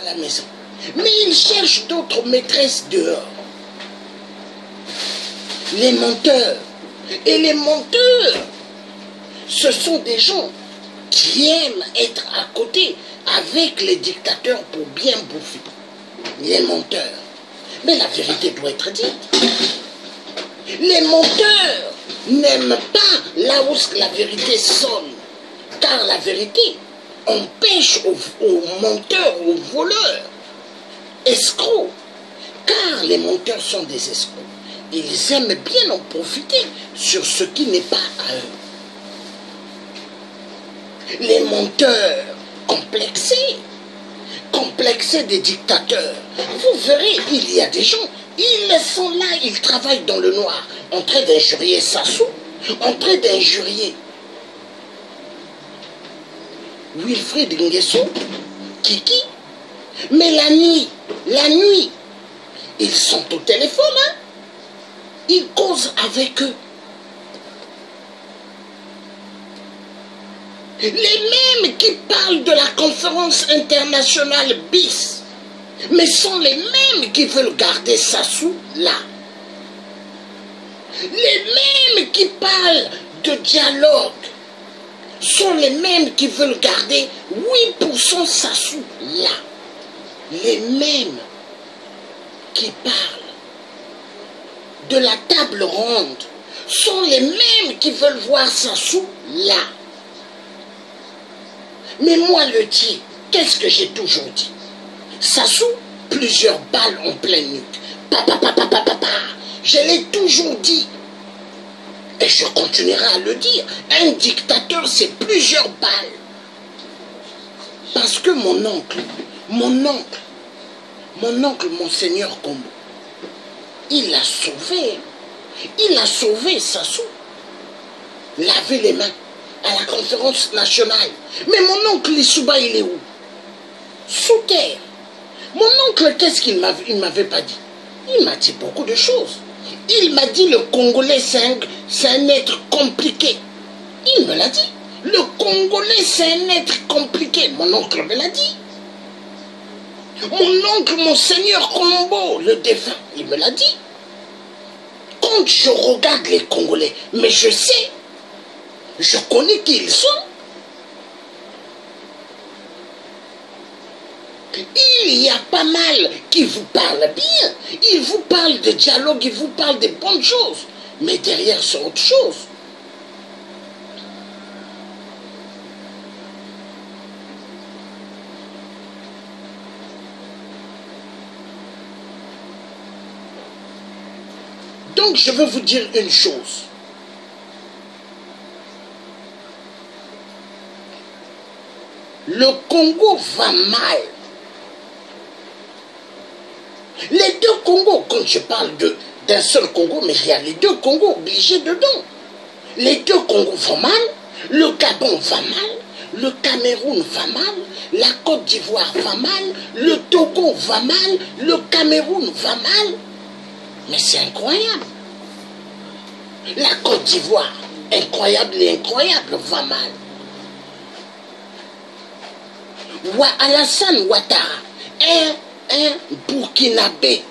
à la maison. Mais il cherche d'autres maîtresses dehors. Les menteurs. Et les menteurs, ce sont des gens qui aiment être à côté avec les dictateurs pour bien bouffer. Les menteurs. Mais la vérité doit être dite. Les menteurs n'aiment pas là où la vérité sonne. Car la vérité empêche aux menteurs, aux voleurs, escrocs. Car les menteurs sont des escrocs. Ils aiment bien en profiter sur ce qui n'est pas à eux. Les menteurs complexés des dictateurs. Vous verrez, il y a des gens, ils sont là, ils travaillent dans le noir, en train d'injurier Sassou, en train d'injurier Wilfried Nguesso, Kiki. Mais la nuit, ils sont au téléphone, hein? Ils causent avec eux. Les mêmes qui parlent de la conférence internationale BIS, mais sont les mêmes qui veulent garder Sassou là. Les mêmes qui parlent de dialogue sont les mêmes qui veulent garder 8% Sassou là. Les mêmes qui parlent de la table ronde sont les mêmes qui veulent voir Sassou là. Mais moi le dis, qu'est-ce que j'ai toujours dit? Sassou, plusieurs balles en pleine nuque. Papa. Je l'ai toujours dit. Et je continuerai à le dire. Un dictateur, c'est plusieurs balles. Parce que mon oncle, Monseigneur Kombo, il a sauvé Sassou. Laver les mains à la conférence nationale. Mais mon oncle Lissouba, il est où? Sous terre. Mon oncle, qu'est-ce qu'il m'avait pas dit? Il m'a dit beaucoup de choses. Il m'a dit le Congolais, c'est un être compliqué. Il me l'a dit. Le Congolais, c'est un être compliqué. Mon oncle me l'a dit. Mon oncle, Monseigneur Kombo, le défunt, il me l'a dit. Quand je regarde les Congolais, mais je sais, je connais qui ils sont. Il y a pas mal qui vous parlent bien. Ils vous parlent de dialogue, ils vous parlent des bonnes choses. Mais derrière, c'est autre chose. Donc, je veux vous dire une chose. Le Congo va mal. Les deux Congos, quand je parle d'un seul Congo, mais il y a les deux Congos obligés dedans. Les deux Congos vont mal, le Gabon va mal, le Cameroun va mal, la Côte d'Ivoire va mal, le Togo va mal, le Cameroun va mal. Mais c'est incroyable. La Côte d'Ivoire, incroyable et incroyable, va mal. Alassane Ouattara, un Burkinabé,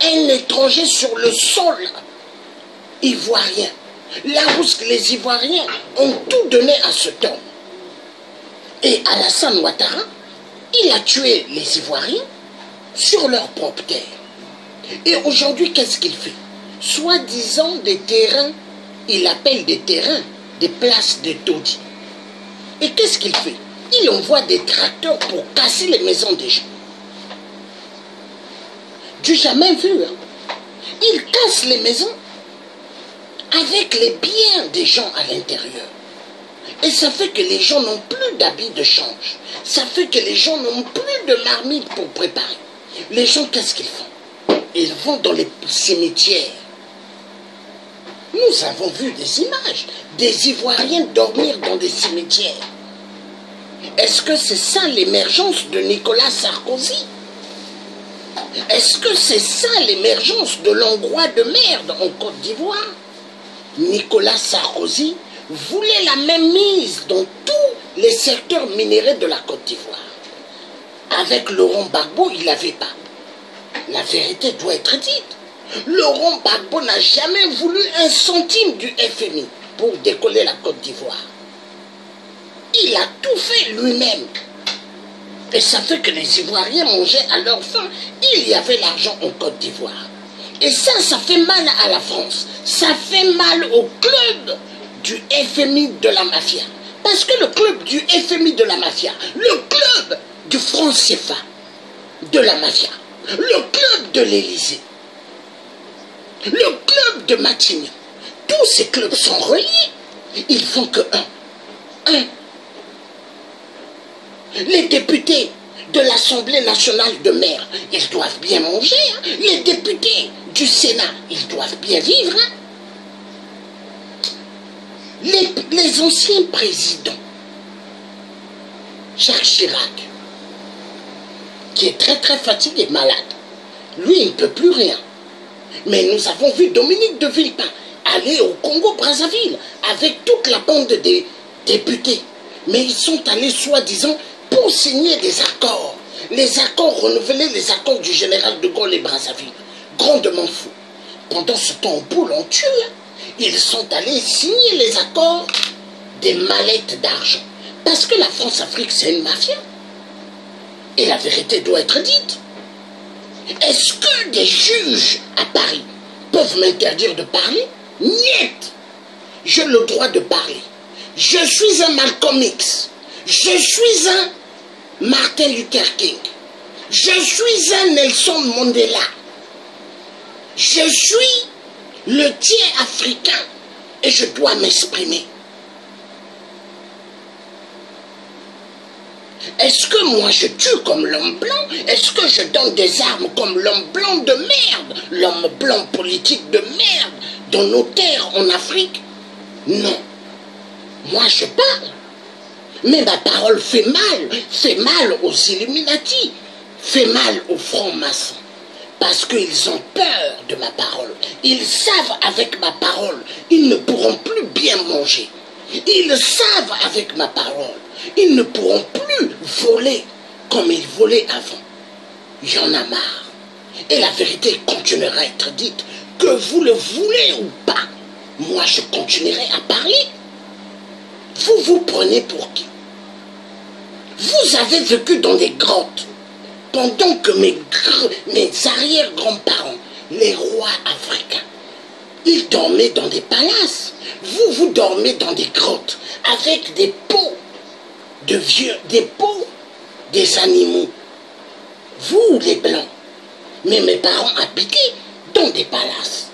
un étranger sur le sol ivoirien. Là où les Ivoiriens ont tout donné à cet homme. Et Alassane Ouattara, il a tué les Ivoiriens sur leur propre terre. Et aujourd'hui, qu'est-ce qu'il fait? Soi-disant des terrains, il appelle des terrains, des places de taudis. Et qu'est-ce qu'il fait? Il envoie des tracteurs pour casser les maisons des gens. Du jamais vu, hein? Il casse les maisons avec les biens des gens à l'intérieur. Et ça fait que les gens n'ont plus d'habits de change. Ça fait que les gens n'ont plus de marmite pour préparer. Les gens, qu'est-ce qu'ils font? Ils vont dans les cimetières. Nous avons vu des images des Ivoiriens dormir dans des cimetières. Est-ce que c'est ça l'émergence de Nicolas Sarkozy? Est-ce que c'est ça l'émergence de l'Hongrois de merde en Côte d'Ivoire? Nicolas Sarkozy voulait la même mise dans tous les secteurs minéraux de la Côte d'Ivoire. avec Laurent Gbagbo, il n'avait pas. La vérité doit être dite. Laurent Gbagbo n'a jamais voulu un centime du FMI pour décoller la Côte d'Ivoire. Il a tout fait lui-même. Et ça fait que les Ivoiriens mangeaient à leur faim. Il y avait l'argent en Côte d'Ivoire. Et ça fait mal à la France. Ça fait mal au club du FMI de la mafia. Parce que le club du FMI de la mafia, le club du franc CFA de la mafia, le club de l'Élysée, le club de Matignon, tous ces clubs sont reliés. Ils font que un. Les députés de l'Assemblée nationale de maire, ils doivent bien manger. Hein. Les députés du Sénat, ils doivent bien vivre. Hein. Les anciens présidents, Jacques Chirac, qui est très fatigué, malade, lui, il ne peut plus rien. Mais nous avons vu Dominique de Villepin aller au Congo-Brazzaville avec toute la bande des députés. Mais ils sont allés soi-disant pour signer des accords. Les accords renouvelés, les accords du général de Gaulle et Brazzaville. Grandement fou. Pendant ce temps, on poule, on tue. Ils sont allés signer les accords des mallettes d'argent. Parce que la France-Afrique, c'est une mafia. Et la vérité doit être dite. Est-ce que des juges à Paris peuvent m'interdire de parler? Niet. J'ai le droit de parler. Je suis un Malcolm X. Je suis un Martin Luther King. Je suis un Nelson Mandela. Je suis le tiers africain et je dois m'exprimer. Est-ce que moi je tue comme l'homme blanc? Est-ce que je donne des armes comme l'homme blanc de merde? L'homme blanc politique de merde dans nos terres en Afrique? Non. Moi je parle. Mais ma parole fait mal aux Illuminati, fait mal aux francs-maçons. Parce qu'ils ont peur de ma parole. Ils savent avec ma parole, ils ne pourront plus bien manger. Ils savent avec ma parole, ils ne pourront plus voler comme ils volaient avant. Il y en a marre. Et la vérité continuera à être dite, que vous le voulez ou pas. Moi, je continuerai à parler. Vous vous prenez pour qui? Vous avez vécu dans des grottes, pendant que mes arrière-grands-parents, les rois africains, ils dormaient dans des palaces. Vous, vous dormez dans des grottes, avec des pots de vieux, des pots des animaux. Vous, les Blancs. Mais mes parents habitaient dans des palaces.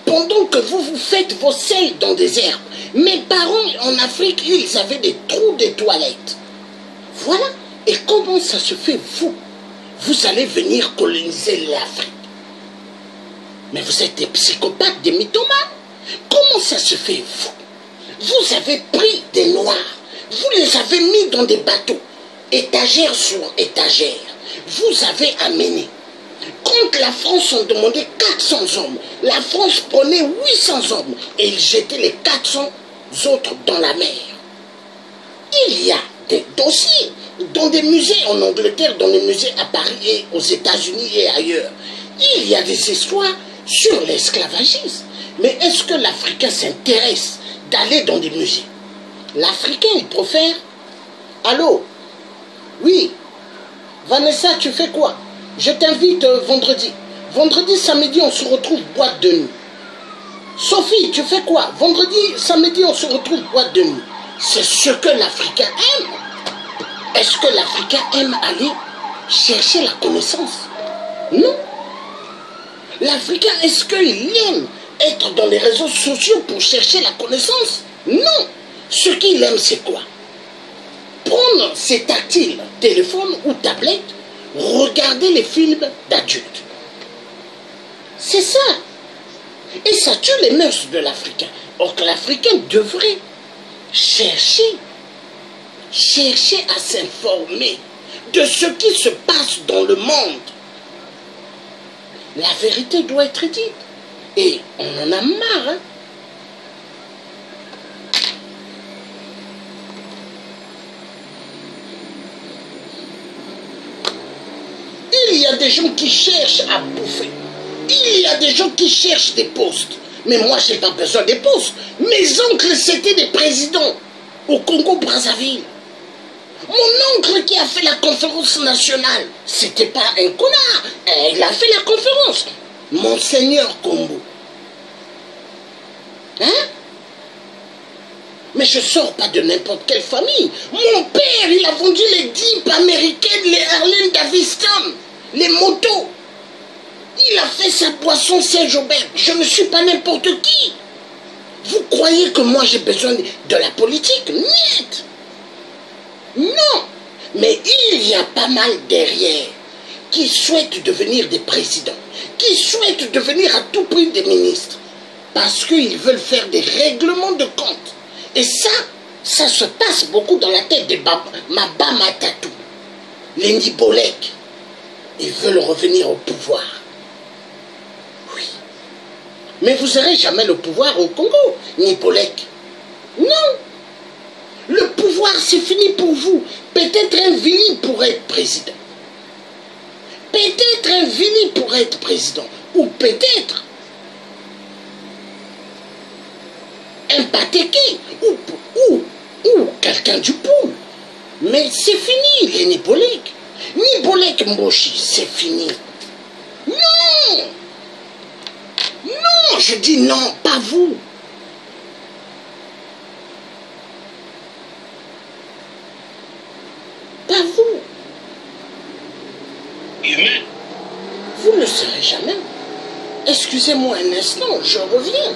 Pendant que vous, vous faites vos selles dans des herbes, mes parents en Afrique, ils avaient des trous de toilettes. Voilà. Et comment ça se fait, vous? Vous allez venir coloniser l'Afrique. Mais vous êtes des psychopathes, des mythomanes. Comment ça se fait, vous? Vous avez pris des Noirs. Vous les avez mis dans des bateaux, étagère sur étagère. Vous avez amené. Quand la France en demandait 400 hommes, la France prenait 800 hommes et ils jetaient les 400 autres dans la mer. Il y a des dossiers dans des musées en Angleterre, dans les musées à Paris et aux États-Unis et ailleurs. Il y a des histoires sur l'esclavagisme. Mais est-ce que l'Africain s'intéresse d'aller dans des musées? L'Africain, il préfère... Allô? Oui. Vanessa, tu fais quoi? Je t'invite vendredi. Vendredi, samedi, on se retrouve boîte de nuit. Sophie, tu fais quoi? Vendredi, samedi, on se retrouve boîte de nuit. C'est ce que l'Africain aime. Est-ce que l'Africain aime aller chercher la connaissance? Non. L'Africain, est-ce qu'il aime être dans les réseaux sociaux pour chercher la connaissance? Non. Ce qu'il aime, c'est quoi? Prendre ses tactiles, téléphone ou tablette, regarder les films d'adultes. C'est ça. Et ça tue les mœurs de l'Africain. Or que l'Africain devrait chercher à s'informer de ce qui se passe dans le monde. La vérité doit être dite. Et on en a marre. Hein? a des gens qui cherchent à bouffer. Il y a des gens qui cherchent des postes. Mais moi, je n'ai pas besoin des postes. Mes oncles, c'était des présidents au Congo-Brazzaville. Mon oncle qui a fait la conférence nationale, c'était pas un connard. Il a fait la conférence. Monseigneur Kombo. Hein? Mais je ne sors pas de n'importe quelle famille. Mon père, il a vendu les Jeeps américaines, les Harley Davidson, les motos. Il a fait sa boisson Saint-Jobert. Je ne suis pas n'importe qui. Vous croyez que moi j'ai besoin de la politique? Niet. Non. Mais il y a pas mal derrière qui souhaitent devenir des présidents, qui souhaitent devenir à tout prix des ministres, parce qu'ils veulent faire des règlements de compte. Et ça se passe beaucoup dans la tête des Maba Matatou, les Nibolek. Ils veulent revenir au pouvoir. Oui. Mais vous n'aurez jamais le pouvoir au Congo, Nibolek. Non. Le pouvoir, c'est fini pour vous. Peut-être un Vili pourrait être président. Peut-être un Vili pourrait être président. Ou peut-être un Pateke. Ou quelqu'un du Poul. Mais c'est fini, les Nibolek. Nibolek Mboshi, c'est fini. Non. Non, je dis non, pas vous. Pas vous. Humain. Vous ne le serez jamais. Excusez-moi un instant, je reviens.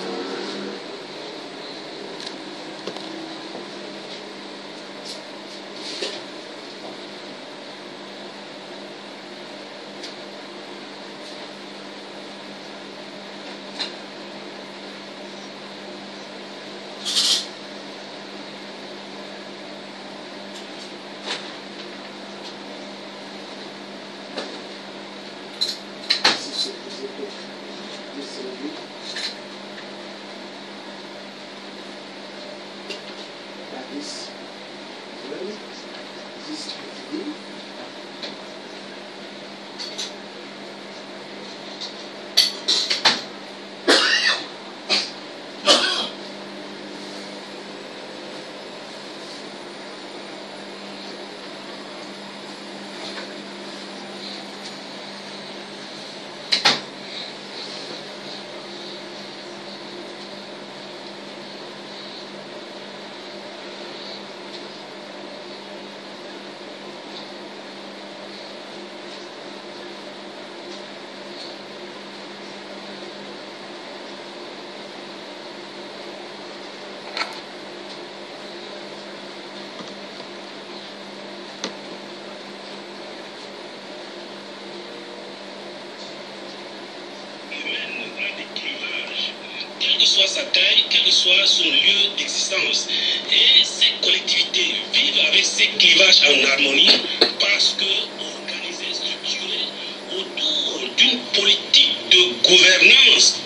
Quelle que soit sa taille, quel que soit son lieu d'existence. Et ces collectivités vivent avec ces clivages en harmonie parce que organisées, structurées autour d'une politique de gouvernance,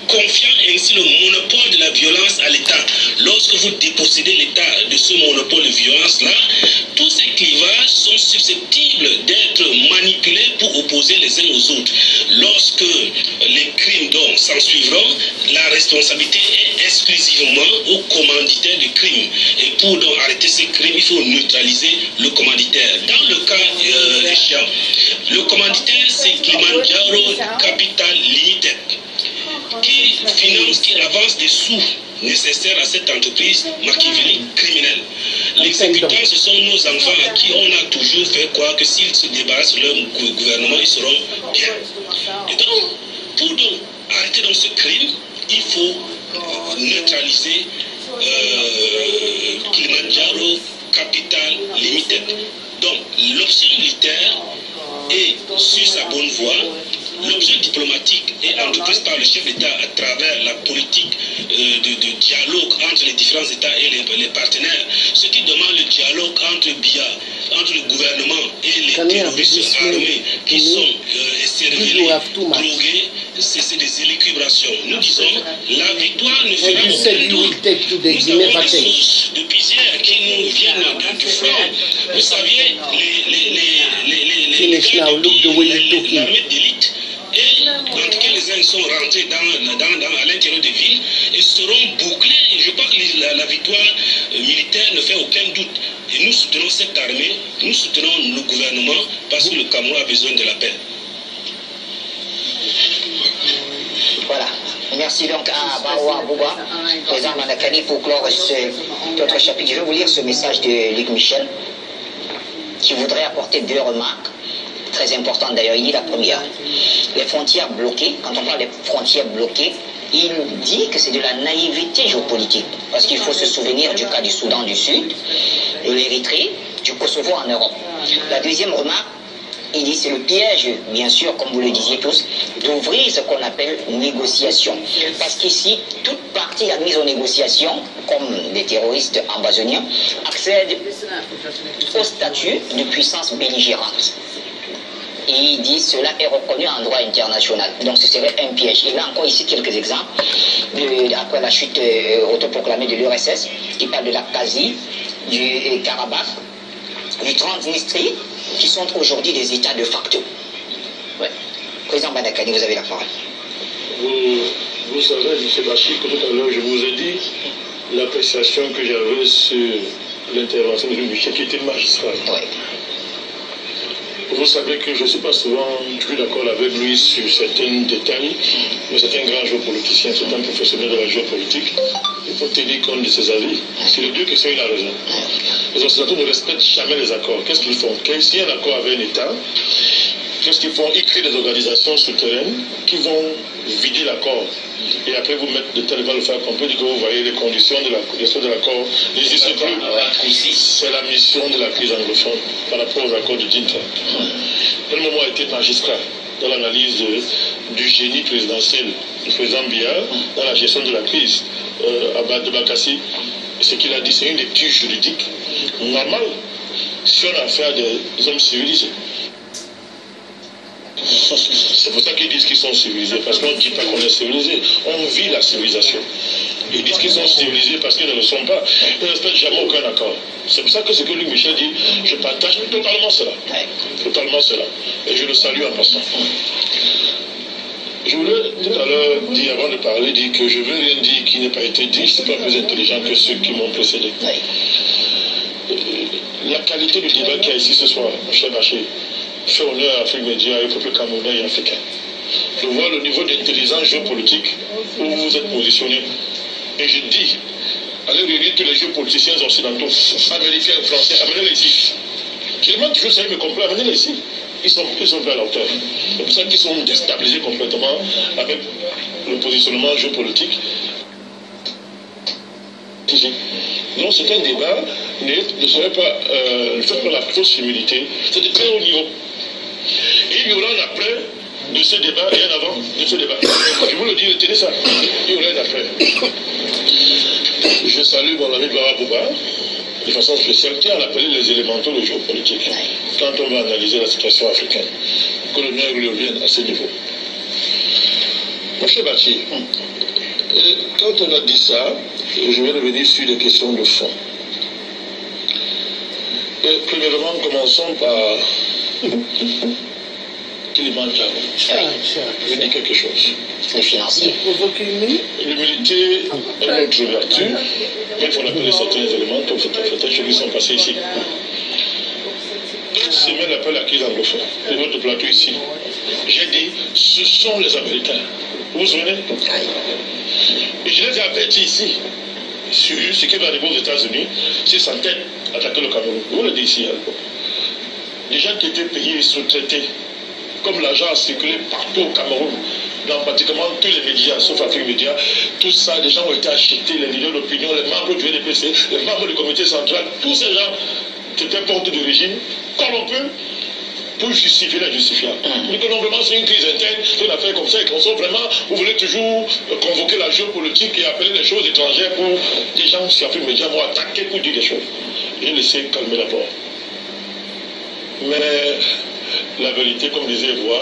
confiant ainsi le monopole de la violence à l'État. Lorsque vous dépossédez l'État de ce monopole de violence-là, tous ces clivages sont susceptibles d'être manipulés pour opposer les uns aux autres. Lorsque les crimes donc s'en suivront, la responsabilité est exclusivement au commanditaire du crime. Et pour donc arrêter ces crimes, il faut neutraliser le commanditaire. Dans le cas échéant, le commanditaire, c'est Kilimanjaro Capital Limited, qui finance, qui avance des sous nécessaires à cette entreprise machiavélique criminelle. L'exécutant, ce sont nos enfants à qui on a toujours fait croire que s'ils se débarrassent de leur gouvernement, ils seront bien. Et donc, pour donc arrêter donc ce crime, il faut neutraliser Kilimanjaro Capital Limited. Donc, l'option militaire est sur sa bonne voie. L'option diplomatique est entreprise par le chef d'État à travers la politique de dialogue entre les différents États et les partenaires. Ce qui demande le dialogue entre BIA, entre le gouvernement et les terroristes armés qui sont cervelés, drogués, c'est des élucubrations. Nous disons, la victoire ne sera aucune nous. Nous avons des sources de pisières qui nous viennent du front. Vous saviez, les English now. Look the way you're talking. L'armée d'élite, et en tout cas les uns sont rentrés à l'intérieur des villes et seront bouclés. Et je crois que la victoire militaire ne fait aucun doute. Et nous soutenons cette armée, nous soutenons le gouvernement parce que le Cameroun a besoin de la paix. Voilà. Merci donc à Bawa Bouba, président Manakani, pour clore notre chapitre. Je vais vous lire ce message de Luc Michel, qui voudrait apporter 2 remarques, très importantes d'ailleurs. Il dit la première, les frontières bloquées, quand on parle des frontières bloquées, il dit que c'est de la naïveté géopolitique, parce qu'il faut se souvenir du cas du Soudan du Sud, de l'Érythrée, du Kosovo en Europe. La deuxième remarque, il dit c'est le piège, bien sûr, comme vous le disiez tous, d'ouvrir ce qu'on appelle négociation. Parce qu'ici, toute partie admise aux négociations, comme des terroristes ambassoniens, accède au statut de puissance belligérante. Et il dit cela est reconnu en droit international. Donc ce serait un piège. Il a encore ici quelques exemples après la chute autoproclamée de l'URSS, qui parle de l'Abkhazie, du Karabakh, du Transnistrie, qui sont aujourd'hui des États de facto. Ouais. Président Badakani, vous avez la parole. Vous savez, M. Bachir, que tout à l'heure, je vous ai dit l'appréciation que j'avais sur l'intervention de Michel, qui était magistral. Ouais. Vous savez que je ne suis pas souvent plus d'accord avec lui sur certains détails, mais c'est un grand géopoliticien, c'est un professionnel de la géopolitique. Il faut tenir compte de ses avis. C'est les deux questions, il a raison. Les Occidentaux ne respectent jamais les accords. Qu'est-ce qu'ils font? S'il y a un accord avec un État, qu'est-ce qu'ils font? Ils créent des organisations souterraines qui vont vider l'accord. Et après vous mettre de telle valeur qu'on peut dire que vous voyez les conditions de l'accord n'existent plus. C'est la mission de la crise anglophone par rapport aux accords de Dintra. Le moment a été magistral dans l'analyse du génie présidentiel du président Biya dans la gestion de la crise de Bakassi. Ce qu'il a dit, c'est une lecture juridique normale si on a affaire à des hommes civilisés. C'est pour ça qu'ils disent qu'ils sont civilisés, parce qu'on ne dit pas qu'on est civilisé, on vit la civilisation. Ils disent qu'ils sont civilisés parce qu'ils ne le sont pas, ils ne respectent jamais aucun accord. C'est pour ça que ce que Luc Michel dit, je partage totalement cela. Totalement cela. Et je le salue en passant. Je voulais tout à l'heure dire, avant de parler, dire que je ne veux rien dire qui n'ait pas été dit, je ne suis pas plus intelligent que ceux qui m'ont précédé. La qualité du débat qu'il y a ici ce soir, mon cher Bachir, fait honneur à Afrique Média et au peuple camerounais et africain. De voir le niveau d'intelligence géopolitique où vous vous êtes positionné. Et je dis, allez réunir tous les géopoliticiens occidentaux, américains, français, amenez-les ici. Je demande toujours ça, ils me comprennent, amenez-les ici. Ils sont plus à la hauteur. C'est pour ça qu'ils sont déstabilisés complètement avec le positionnement géopolitique. Donc c'est un débat, ne serait pas le fait de la fausse humilité, c'est de très haut niveau. Et il y aura un après de ce débat et un avant de ce débat. Je vous le dis, retenez ça. Il y aura un après. Je salue mon ami Bawa Bouba, de façon spéciale, qui a appelé les élémentaux de géopolitique quand on va analyser la situation africaine. Que l'honneur lui revienne à ce niveau. Mon cher Bachir, quand on a dit ça, je vais revenir sur des questions de fond. Premièrement, commençons par Kilimanjaro. Je vais dire quelque chose. Le financier. L'humilité est notre vertu, mais il faut appeler certains éléments, comme certaines choses qui sont passées ici. Une semaine après la crise anglophone, de votre plateau ici, j'ai dit, ce sont les Américains. Vous vous souvenez? Et je les ai avertis ici, sur ce qui va arriver aux États-Unis, s'ils s'entêtent à attaquer le Cameroun. Vous le dites ici, les gens qui étaient payés et sous-traités, comme l'argent a circulé partout au Cameroun, dans pratiquement tous les médias, sauf Afrique Média, tout ça, les gens ont été achetés, les leaders d'opinion, les membres du VDPC, les membres du comité central, tous ces gens qui étaient porte du régime, corrompus, pour justifier l'injustifiable. Mais que normalement c'est une crise interne, c'est une affaire comme ça, et qu'on sort vraiment, vous voulez toujours convoquer la géopolitique et appeler les choses étrangères pour des gens qui Afrique Média vont attaquer pour dire des choses. J'ai laissé calmer d'abord. Mais la vérité, comme disait Evoa,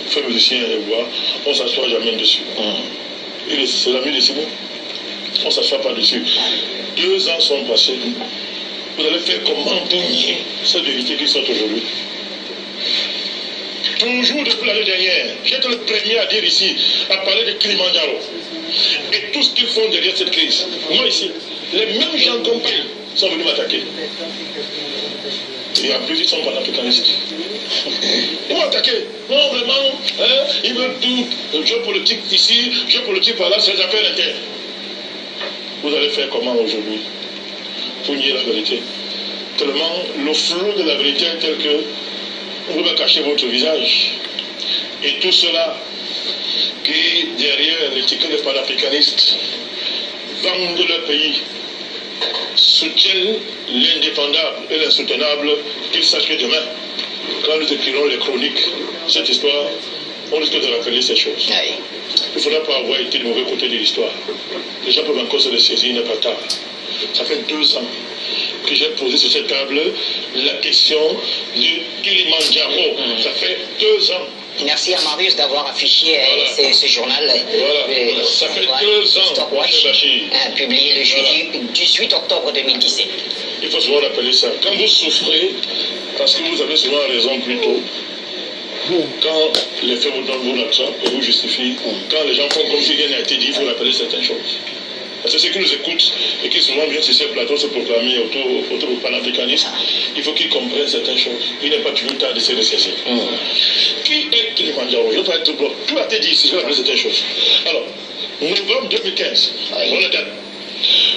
fait musicien Evoa, on ne s'assoit jamais dessus. C'est l'ami de Simon. On ne s'assoit pas dessus. 2 ans sont passés. Vous allez faire comment pour nier cette vérité qui sort aujourd'hui? Toujours depuis l'année dernière, j'étais le premier à dire ici, à parler de Kilimanjaro. Et tout ce qu'ils font derrière cette crise. Moi ici, les mêmes gens qu'on paye sont venus m'attaquer. Et en plus, ils sont panafricanistes. Ils m'ont attaqué. Non, vraiment, hein, ils veulent tout. Géopolitique ici, géopolitique par là, c'est des affaires internes. Vous allez faire comment aujourd'hui pour nier la vérité? Tellement le flou de la vérité est tel que vous pouvez cacher votre visage. Et tout cela qui, derrière l'étiquette des panafricanistes, vendent leur pays, soutiennent l'indéfendable et l'insoutenable, qu'ils sachent que demain, quand nous écrirons les chroniques, cette histoire, on risque de rappeler ces choses. Il ne faudra pas avoir été du mauvais côté de l'histoire. Les gens peuvent encore se le saisir, il n'est pas tard. Ça fait 2 ans que j'ai posé sur cette table la question du Kilimanjaro. Ça fait 2 ans. Merci à Marius d'avoir affiché ce journal. Voilà. Ça fait 2 ans, Stopwatch, publié le jeudi 18 octobre 2017. Il faut souvent rappeler ça. Quand vous souffrez, parce que vous avez souvent raison plus tôt, quand les faits vous donnent vos l'accent et vous justifient, quand les gens font comme si rien n'a été dit, il faut rappeler certaines choses. Parce que ceux qui nous écoutent et qui souvent viennent sur ces plateaux se proclamer autour du panafricanisme, il faut qu'ils comprennent certaines choses. Il n'est pas toujours tard d'essayer de cesser. Qui est Kilimanjaro? Je ne vais pas être bloc. Tout a été dit ici, je vais rappeler certaines choses. Alors, novembre 2015, voilà la date.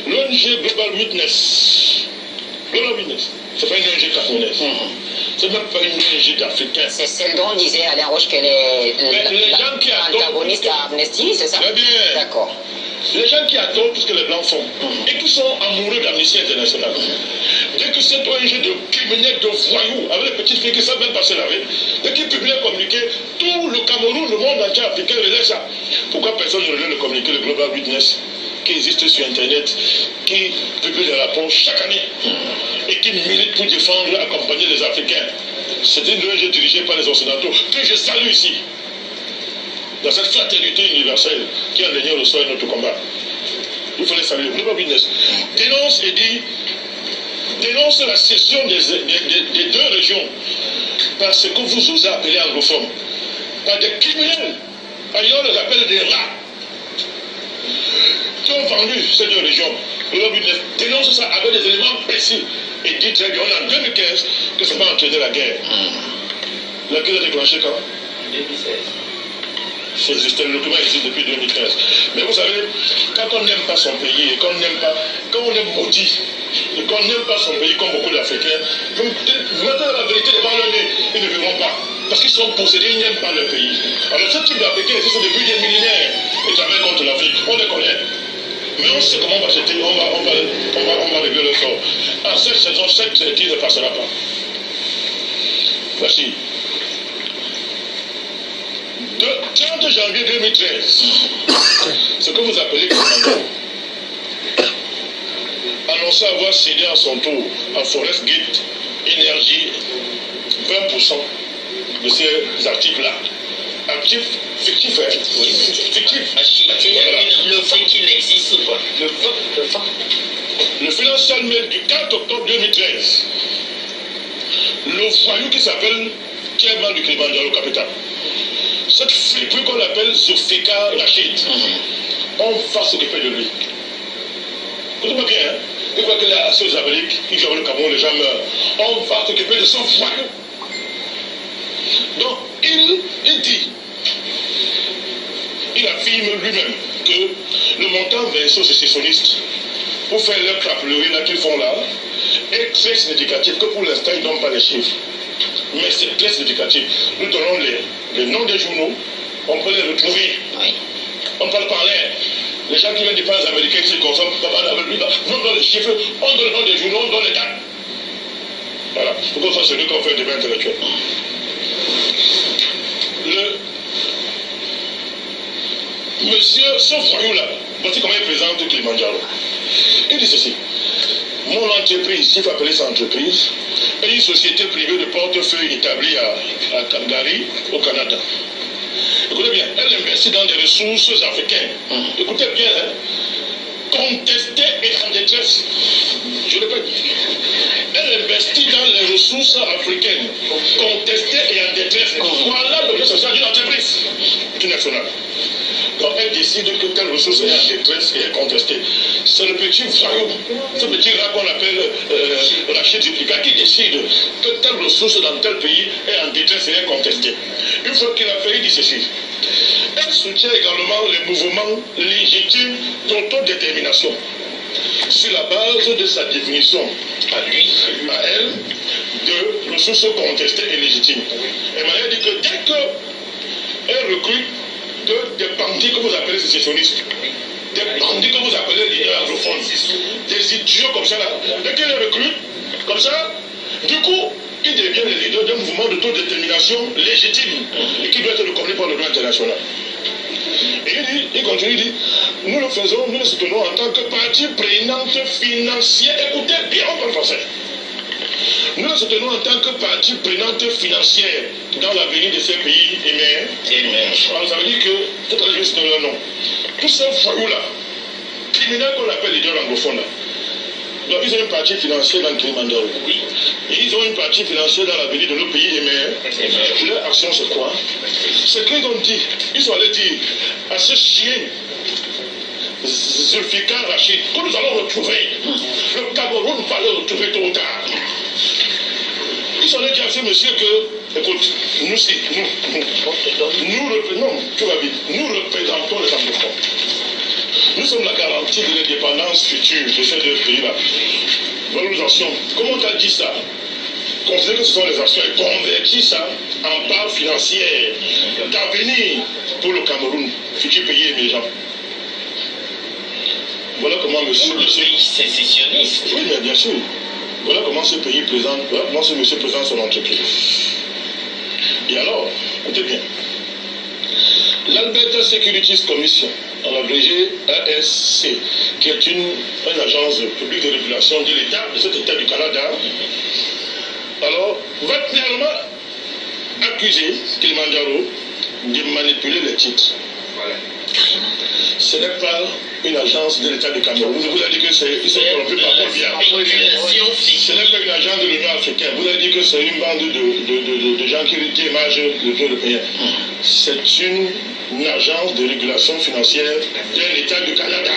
L'ONG Global Witness, c'est pas une ONG camerounaise. C'est même pas une ONG d'Africains. C'est celle dont disait Alain Roche qu'elle est l'antagoniste à Amnesty, c'est ça? Très bien. D'accord. Les gens qui adorent tout ce que les Blancs font et qui sont amoureux d'Amnesty International. Dès que cette ONG de criminels, de voyous, avec les petites filles qui ne savent même pas se laver, dès qu'ils publient un communiqué, tout le Cameroun, le monde entier africain relève ça. Pourquoi personne ne relève le communiqué, le Global Witness, qui existe sur Internet, qui publie des rapports chaque année et qui milite pour défendre, accompagner les Africains? C'est une ONG dirigée par les Occidentaux que je salue ici. Dans cette fraternité universelle qui a le sol de notre combat. Il faut les saluer. Global Witness dénonce et dit, dénonce la cession des 2 régions par ce que vous osez appeler anglophones, par des criminels, ailleurs on les appelle des rats, qui ont vendu ces 2 régions. Global Witness dénonce ça avec des éléments précis et dit très bien, on est en 2015 que ça va entraîner la guerre. La guerre a déclenché quand? 2016. Le document existe depuis 2015. Mais vous savez, quand on n'aime pas son pays et qu'on n'aime pas, quand on est maudit et qu'on n'aime pas son pays comme beaucoup d'Africains, vous mettez la vérité devant leur nez, ils ne verront pas. Parce qu'ils sont possédés, ils n'aiment pas leur pays. Alors ce type d'Africains existe depuis des millénaires et travaillent contre l'Afrique. On les connaît. Mais on sait comment on va jeter, on va régler le sort. En cette saison, cette traité ne passera pas. Voici. Le 30 janvier 2013, ce que vous appelez Kilimanjaro annonçait avoir cédé à son tour à Forest Gate Énergie 20% de ces actifs-là. Actifs fictifs, hein? Oui, fictifs. Voilà. Le fait qu'il n'existe pas. Le fait. Le Financial Mail du 4 octobre 2013. Le voyou qui s'appelle chairman du Kilimanjaro Capital. Cette flippée qu'on appelle Zulfikar Rachid, on va s'occuper de lui. Écoutez-moi bien, hein? Il faut qu'il y a assez aux Amériques, il joue le Cameroun, les gens meurent. On va s'occuper de son voyou. Donc, il dit, il affirme lui-même que le montant versé aux sécessionnistes pour faire leur crapulerie là qu'ils font là est très significatif, que pour l'instant ils ne donnent pas les chiffres. Mais c'est très significatif. Nous donnons les noms des journaux, on peut les retrouver. Oui. On parle par l'air. Les gens qui viennent des pays américains qui se consomment, on donne les chiffres, on donne le nom des journaux, on donne les dates. Voilà. Pour qu'on soit celui qu'on fait un débat intellectuel. Monsieur, ce voyou-là, voici comment il présente Kilimanjaro. Il dit ceci. Mon entreprise, il faut appeler ça entreprise, est une société privée de portefeuille établie à Calgary, au Canada. Écoutez bien, elle investit dans des ressources africaines. Écoutez bien, hein, contestées et en détresse. Je répète, elle investit dans les ressources africaines contestées et en détresse. Voilà le social d'une entreprise nationale. Quand elle décide que telle ressource est en détresse et est contestée, c'est le petit voyou, ce petit gars qu'on appelle Rachid Zipika qui décide que telle ressource dans tel pays est en détresse et est contestée. Une fois qu'il a fait, il dit ceci. Elle soutient également les mouvements légitimes d'autodétermination sur la base de sa définition à lui, à elle, de ressources contestées et légitimes. Et Maria dit que dès qu'elle recrute des bandits que vous appelez sécessionnistes, des bandits que vous appelez leaders anglophones, des idiots comme ça là, dès qu'elle les recrute, comme ça, du coup, il devient le leader d'un mouvement d'autodétermination légitime et qui doit être reconnu par le droit international. Et il continue, il dit, nous le faisons, nous le soutenons en tant que partie prenante financière. Écoutez bien, on parle français. Nous le soutenons en tant que partie prenante financière dans l'avenir de ces pays émergents. Alors ça veut dire que, tout à l'heure je vais citer leur nom, tous ces foyous-là, criminels qu'on appelle leaders anglophones là, donc ils ont une partie financière dans le Kilimanjaro. Oui. Et ils ont une partie financière dans l'avenir de nos pays émergents. Leur action c'est quoi? C'est qu'ils ont dit, ils sont allés dire à ce chien Zulfikar Rachid que nous allons retrouver. Le Cameroun va le retrouver tôt ou tard. Ils sont allés dire à ce monsieur que, écoute, nous représentons les anglophones. Nous sommes la garantie de l'indépendance future de ces deux pays-là. Valorisation. Comment on a dit ça? Considérez que ce sont les actions et convertir ça en part financière d'avenir pour le Cameroun, futur pays émergent. Voilà comment monsieur... Le pays sécessionniste. Oui, mais bien sûr. Voilà comment ce pays présente, voilà comment ce monsieur présente son entreprise. Et alors, écoutez bien. L'Alberta Securities Commission, en abrégé ASC, qui est une agence publique de régulation de l'État, de cet État du Canada, alors, va clairement accuser Kilimanjaro de manipuler les titres. Voilà. Ce n'est pas une agence de l'État du Cameroun. Vous avez dit que ils sont corrompus par Paul Biya. Ce n'est pas une agence de l'Union africaine. Vous avez dit que c'est une bande de gens qui émargent le tour de pays. C'est une agence de régulation financière d'un État du Canada.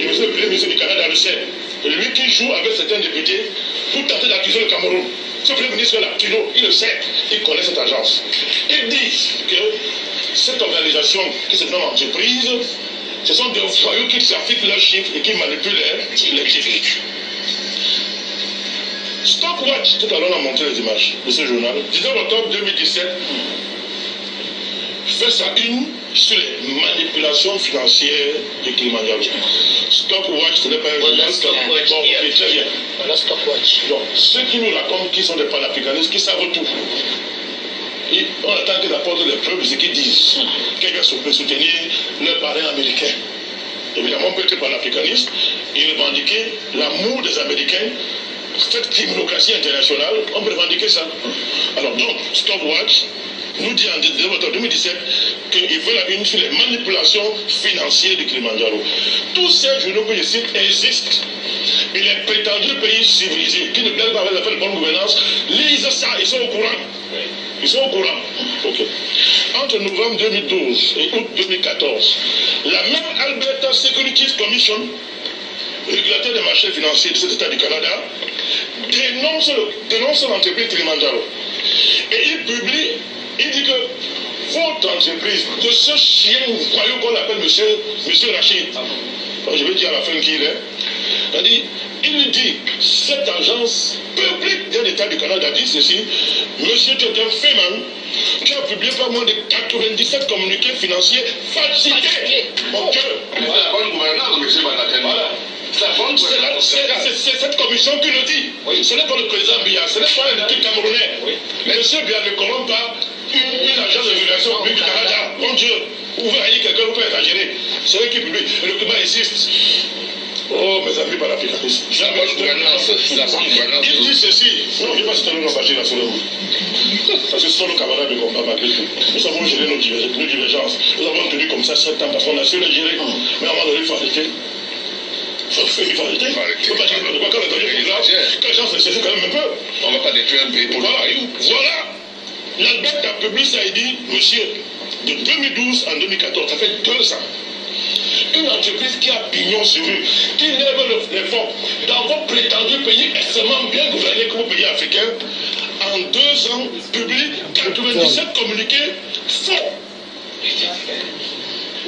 Et monsieur le Premier ministre du Canada le sait. Lui qui joue avec certains députés pour tenter d'accuser le Cameroun. Ce Premier ministre-là, il le sait, il connaît cette agence. Ils disent que cette organisation qui se nomme entreprise, ce sont des voyous qui trafiquent leurs chiffres et qui manipulent les chiffres. Stockwatch, tout à l'heure on a montré les images de ce journal, 19 octobre 2017, fait sa une sur les manipulations financières de Kilimanjaro. Stockwatch, ce n'est pas un journal. Stockwatch, très bien. Voilà Stockwatch. Donc, ceux qui nous racontent qui sont des panafricanistes, qui savent tout. Et on attend qu'ils apportent les preuves de ce qu'ils disent. Quelqu'un peut soutenir leur parrain américain. Évidemment, on peut être panafricaniste et revendiquer l'amour des Américains. Cette criminocratie internationale, on peut revendiquer ça. Alors donc, Stockwatch nous dit en 2017 qu'il veut la une sur les manipulations financières du Kilimanjaro. Tous ces journaux que je cite existent. Et les prétendus pays civilisés qui ne plaisent pas avec la bonne gouvernance lisent ça, ils sont au courant. Ils sont au courant. Okay. Entre novembre 2012 et août 2014, la même Alberta Securities Commission, régulateur des marchés financiers de cet État du Canada, dénonce l'entreprise Kilimanjaro. Et il publie, il dit que votre entreprise, de ce chien voyou qu'on appelle monsieur Rachid, je vais dire à la fin qui il est, il dit, cette agence publique d'un État du Canada dit ceci, monsieur tu es un fémin qui a publié pas moins de 97 communiqués financiers falsifiés. Mon Dieu. Voilà, bonne gouvernance, monsieur Banaken. Voilà. C'est cette commission qui le dit. Oui. Ce n'est pas le président Biya, ce n'est pas un étude camerounais. Oui. Monsieur Biya ne corrompt pas une agence de régulation publique du Canada. Mon Dieu, vous voyez quelqu'un, vous pouvez exagérer. C'est eux qui publient. Le climat insiste. Oh, mes amis panafricanistes. La bonne gouvernance. Il dit ceci. Non, je ne vais pas citer le nom d'Agir national. Parce que ce sont nos camarades de combat malgré tout. Nous avons géré nos divergences. Nous avons tenu comme ça 7 ans parce qu'on a su les gérer. Mais à un moment donné, il faut arrêter. Il Il faut arrêter. Il faut pas dire n'importe quoi quand les gens se saisissent quand même un peu. On ne va pas détruire un pays pour le royaume. Voilà. L'Albert a publié ça et dit, monsieur, de 2012 en 2014, ça fait 2 ans. Une entreprise qui a pignon sur rue, qui lève les fonds dans vos prétendus pays extrêmement bien gouvernés comme pays africains, en 2 ans, publie 97 communiqués faux.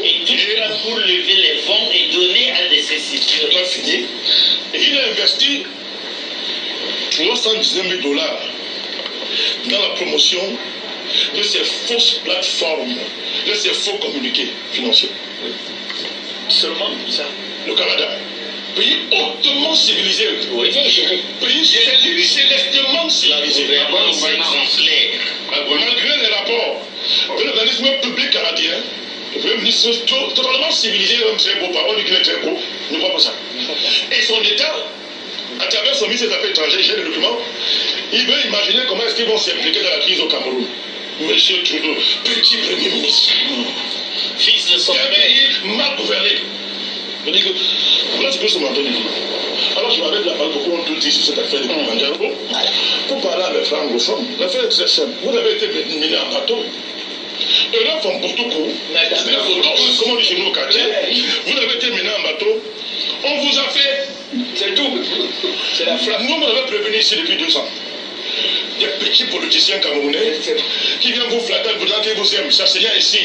Et tout ça pour lever les fonds et donner à des sociétés. C'est pas fini. Et il a investi 319 000 $ dans la promotion de ces fausses plateformes, de ces faux communiqués financiers. Seulement ça. Le Canada, pays hautement civilisé, Oui, géré. pays célestement civilisé, malgré les rapports de l'organisme public canadien, le Premier ministre totalement civilisé, même très beau, parole, dit qu'il est très beau, ne voit pas ça. Et son État, à travers son ministre des Affaires étrangères, j'ai le document, il veut imaginer comment est-ce qu'ils vont s'impliquer dans la crise au Cameroun. Monsieur Trudeau, petit Premier ministre, Fils de son un père. pays mal gouverné. Je dis que, là, tu peux se m'entendre. Alors, je m'arrête la parole, pourquoi on tout dit sur cette affaire de Kilimanjaro. Pour parler avec les francophones, l'affaire est très simple. Vous avez été mené en bateau. Et là, font pour tout coup, comme on dit chez nous au quartier, vous avez été mené en bateau, on vous a fait, c'est tout. C'est la frappe. Nous, on avait prévenu ici depuis 2 ans. Des petits politiciens camerounais qui viennent vous flatter, vous dire qu'ils vous aiment. Ça, c'est bien ici.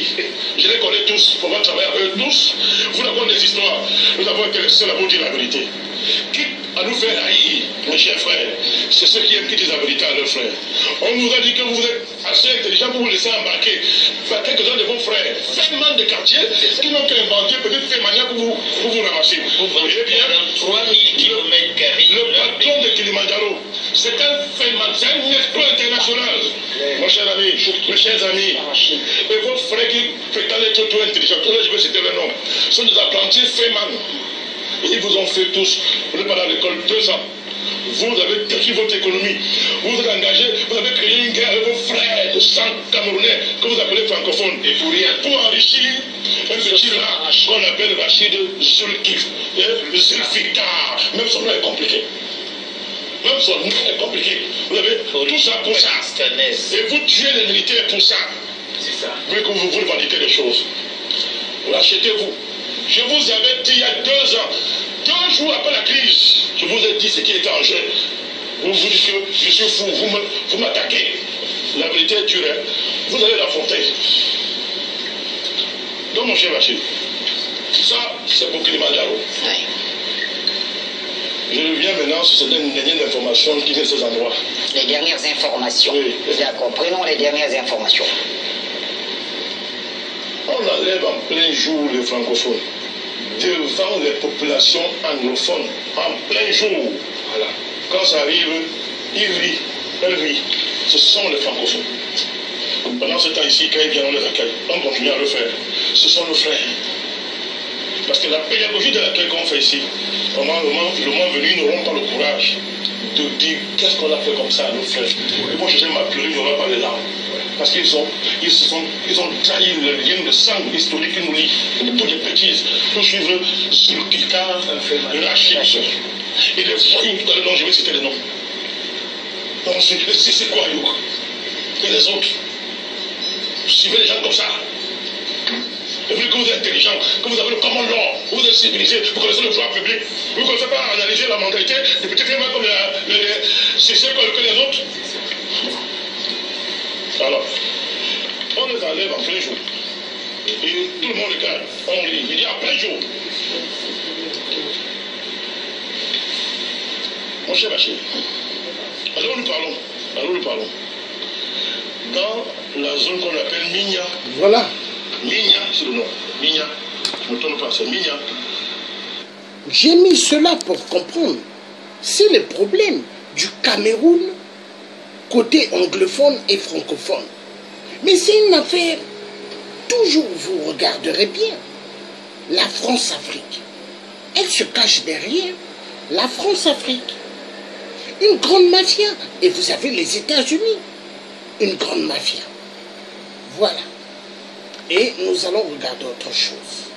Je les connais tous. On va travailler avec eux tous. Vous avons des histoires. Nous avons été les seuls à vous dire la vérité. Quitte à nous faire haïr, mes chers frères, c'est ceux qui aiment qui disent la vérité à leurs frères. On nous a dit que vous êtes assez intelligents pour vous laisser embarquer par quelques-uns de vos frères, fermement de quartier, qui n'ont qu'à inventer peut-être fait manière pour vous ramasser. Eh bien, 3000 km². le patron de Kilimanjaro, c'est un phénomène, c'est un exploit international. Mon cher ami, mes chers amis, et vos frères qui prétendent être trop intelligents, je vais citer le nom, sont des apprentis Feynman. Ils vous ont fait tous, vous n'êtes pas à l'école 2 ans. Vous avez détruit votre économie. Vous êtes engagé, vous avez créé une guerre avec vos frères de sang camerounais que vous appelez francophones. Et pour rien. Pour enrichir un petit là qu'on appelle Rachid Zulfikar. Même son nom est compliqué. Même son nom est compliqué. Vous avez tout ça pour ça. Et vous tuez les militaires pour ça. C'est ça. Vous voulez que vous validez les choses. Vous l'achetez-vous. Je vous avais dit il y a 2 ans, 2 jours après la crise, je vous ai dit ce qui était en jeu. Vous vous dites que je suis fou, vous m'attaquez. La vérité est dure, vous allez l'affronter. Donc mon cher Bachir, ça c'est pour Kilimanjaro. Je reviens maintenant sur certaines dernières informations qui viennent de ces endroits. Les dernières informations. Oui. D'accord, prenons les dernières informations. On enlève en plein jour les francophones devant les populations anglophones, en plein jour. Voilà. Quand ça arrive, ils rient, elles rient. Ce sont les francophones. Pendant ce temps ici, quand ils viennent, on les accueille. On continue à le faire. Ce sont nos frères. Parce que la pédagogie de l'accueil qu'on fait ici, le moment venu, ils n'auront pas le courage de dire qu'est-ce qu'on a fait comme ça à nos frères. Et moi, je vais m'appeler, il n'y aura pas les larmes. Parce qu'ils ont trahi le lien de sang historique qui nous lie. Toutes les bêtises, pour suivre Zulfikar, Rachid, et les voyous tout à l'heure dont je vais citer les noms. Donc c'est quoi, Youk? Et les autres? Suivez les gens comme ça. Et vu que vous êtes intelligent, que vous avez le common law, vous êtes civilisé, vous connaissez le droit public, vous ne connaissez pas analyser la mentalité des petits témoins comme c'est que les autres. Alors, on les enlève en plein jour. Et tout le monde regarde, on lit, il dit en plein jour. Mon cher Bachir, alors nous parlons. Dans la zone qu'on appelle Minya. Voilà. Minya, c'est le nom. Minya. Je ne me trompe pas, c'est Minya. J'ai mis cela pour comprendre. C'est le problème du Cameroun côté anglophone et francophone. Mais c'est une affaire, toujours vous regarderez bien, la France-Afrique. Elle se cache derrière la France-Afrique. Une grande mafia. Et vous avez les États-Unis. Une grande mafia. Voilà. Et nous allons regarder autre chose.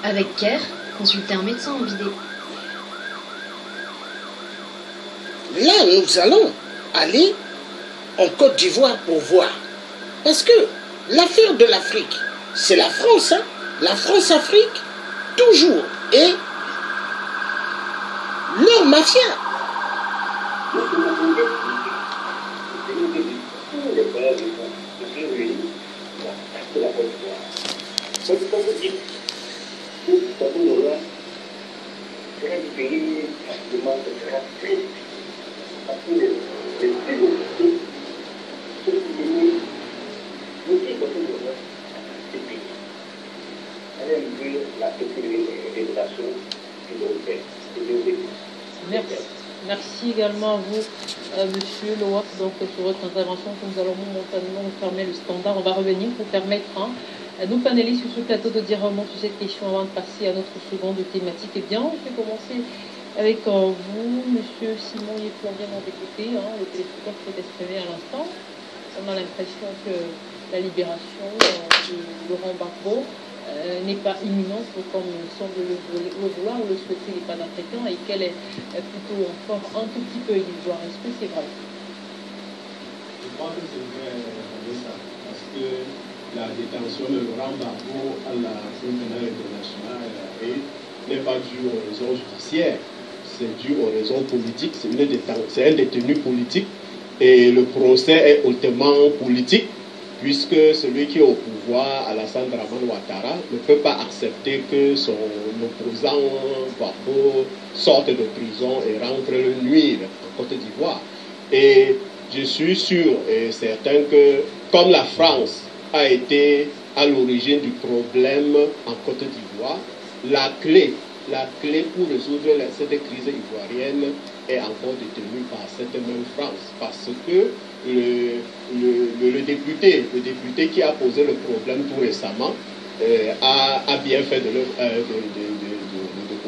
Avec care, consultez un médecin en vidéo. Là, nous allons aller en Côte d'Ivoire pour voir. Parce que l'affaire de l'Afrique, c'est la France, hein? La France-Afrique, toujours. Et leur mafia. Merci également à vous, Monsieur Lowak, donc sur votre intervention que nous allons momentanément fermer le standard. On va revenir pour permettre à nos panélistes sur ce plateau de dire un mot sur cette question avant de passer à notre seconde thématique. Eh bien, on peut commencer avec vous, Monsieur Simon Yeflorien, mon député, le téléspectateur qui s'est exprimé à l'instant. On a l'impression que la libération de Laurent Gbagbo n'est pas imminente comme semble le vouloir ou le souhaiter les panafricains et qu'elle est plutôt encore un tout petit peu illusoire. Est-ce que c'est vrai? Je crois que c'est vrai, Vanessa, parce que la détention de Laurent Gbagbo à la Cour pénale internationale n'est pas due aux raisons judiciaires, c'est dû aux raisons politiques. C'est un détenu politique et le procès est hautement politique, puisque celui qui est au pouvoir, Alassane Dramane Ouattara, ne peut pas accepter que son opposant Gbagbo sorte de prison et rentre le nuire en Côte d'Ivoire. Et je suis sûr et certain que, comme la France a été à l'origine du problème en Côte d'Ivoire, la clé pour résoudre cette crise ivoirienne est encore détenue par cette même France, parce que le député qui a posé le problème tout récemment a bien fait de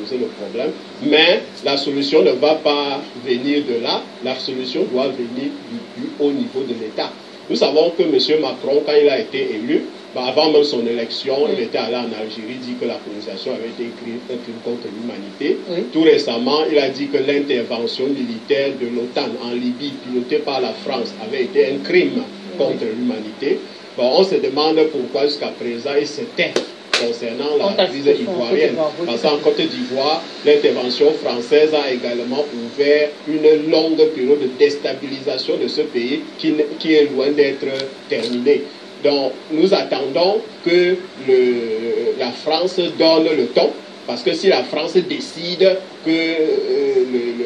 poser le problème, mais la solution ne va pas venir de là, la solution doit venir du haut niveau de l'État. Nous savons que M. Macron, quand il a été élu, avant même son élection, il était allé en Algérie, dit que la colonisation avait été un crime contre l'humanité. Oui. Tout récemment, il a dit que l'intervention militaire de l'OTAN en Libye, pilotée par la France, avait été un crime contre l'humanité. Bon, on se demande pourquoi jusqu'à présent il se tait concernant la crise ivoirienne. Parce qu'en Côte d'Ivoire, l'intervention française a également ouvert une longue période de déstabilisation de ce pays qui est loin d'être terminée. Donc, nous attendons que la France donne le ton, parce que si la France décide que